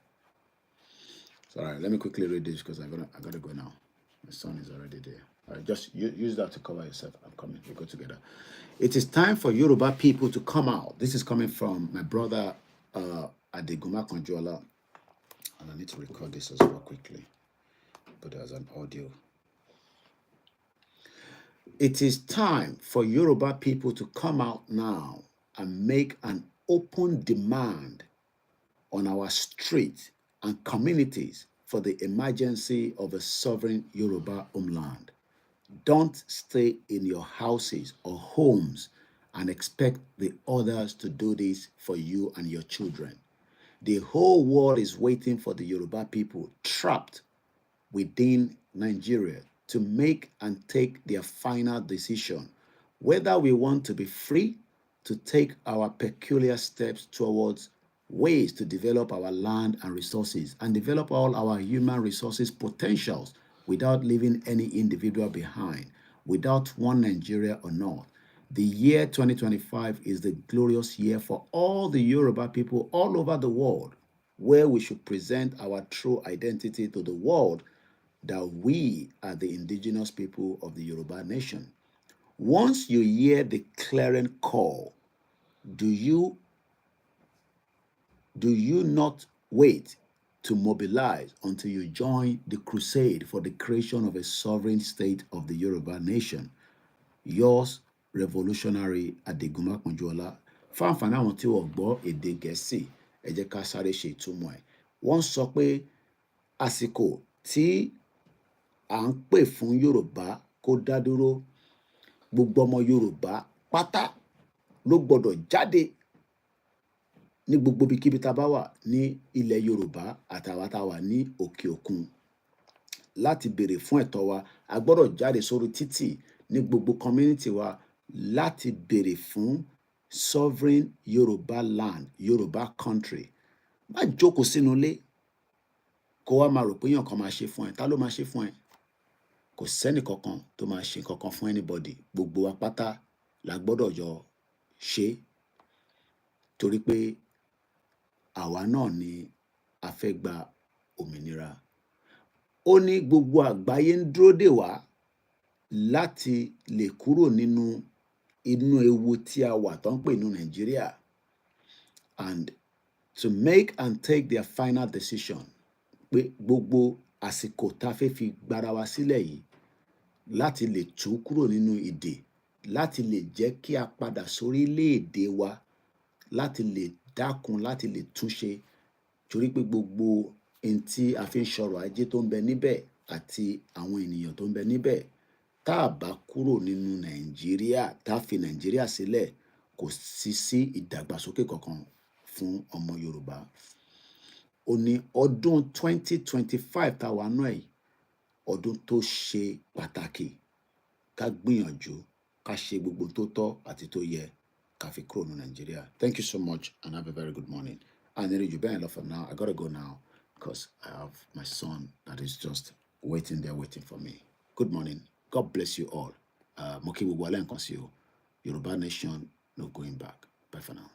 So, all right. Let me quickly read this because I gotta go now. My son is already there. All right, just use that to cover yourself. I'm coming. We go together. It is time for Yoruba people to come out. This is coming from my brother Adeyemo Igboho. And I need to record this as well quickly. Put it as an audio. It is time for Yoruba people to come out now and make an open demand on our streets and communities for the emergency of a sovereign Yoruba homeland. Don't stay in your houses or homes and expect the others to do this for you and your children. The whole world is waiting for the Yoruba people trapped within Nigeria to make and take their final decision whether we want to be free to take our peculiar steps towards ways to develop our land and resources and develop all our human resources potentials without leaving any individual behind, without one Nigeria or not. The year 2025 is the glorious year for all the Yoruba people all over the world, where we should present our true identity to the world that we are the indigenous people of the Yoruba nation. Once you hear the clarion call, do you not wait to mobilize until you join the crusade for the creation of a sovereign state of the Yoruba nation? Yours, Revolutionary Adeyemo Igboho. Fún àǹfààní àwọn tí wọ́n gbọ́ èdè Gẹ̀ẹ́sì, ẹ jẹ́ ká sáré ṣe ìtumọ̀ ẹ̀. Wọ́n sọ pé àsìkò tí à ń pè fún Yorùbá kó dá dúró, gbogbo ọmọ Yorùbá pátá ló gbọ́dọ̀ jáde ní gbogbo ibikíbi tá a bá wà ní ilẹ̀ Yorùbá àtàwa tá a wà ní òkè òkun láti béèrè fún ẹ̀tọ́ wa. A gbọ́dọ̀ jáde sórí títì ní gbogbo community wa láti béèrè fún sovereign Yoruba land, Yoruba country. Má jókòó sínú ilé kó wá máa rò pé èèyàn kan máa ṣe fún ẹ. Ta ló máa ṣe fún ẹ? Kò sẹ́nì kankan tó máa ṣe kankan fún anybody. Gbogbo wa pátá la gbọ́dọ̀ jọ ṣe torí pé àwa náà ni a fẹ́ gba òmìnira. Ó ní gbogbo àgbáyé ń dúró dè wá láti lè kúrò nínú ewu tí a wà tó ń pè ní Nàìjíríà, and to make and take their final decision pé gbogbo àsìkò tá a fẹ́ fi gbára wa sílẹ̀ yìí láti lè tú kúrò nínú ìdè, láti lè jẹ́ kí a padà sórílẹ̀-èdè wa, láti lè dákun, láti lè túnṣe, torí pé gbogbo ohun tí a fi ń ṣọrọ̀ ajé tó ń bẹ níbẹ̀ àti àwọn ènìyàn tó ń bẹ níbẹ̀, tá a bá kúrò nínú Nàìjíríà, tá a fi Nàìjíríà sílẹ̀, kò sí ìdàgbàsókè kankan fún ọmọ Yorùbá. Ó ní ọdún 2025 tá a wà náà yìí, ọdún tó ṣe pàtàkì. Ká gbìyànjú ká ṣe gbogbo tó tọ́ àti tó yẹ ká fi kúrò ní Nàìjíríà. Thank you so much and have a very good morning. And then you better for now. I gotta go now because I have my son that is just waiting there, waiting for me. Good morning. God bless you all. Mo kí gbogbo alẹ́ nǹkan sí o. Yoruba nation, no going back. Bye for now.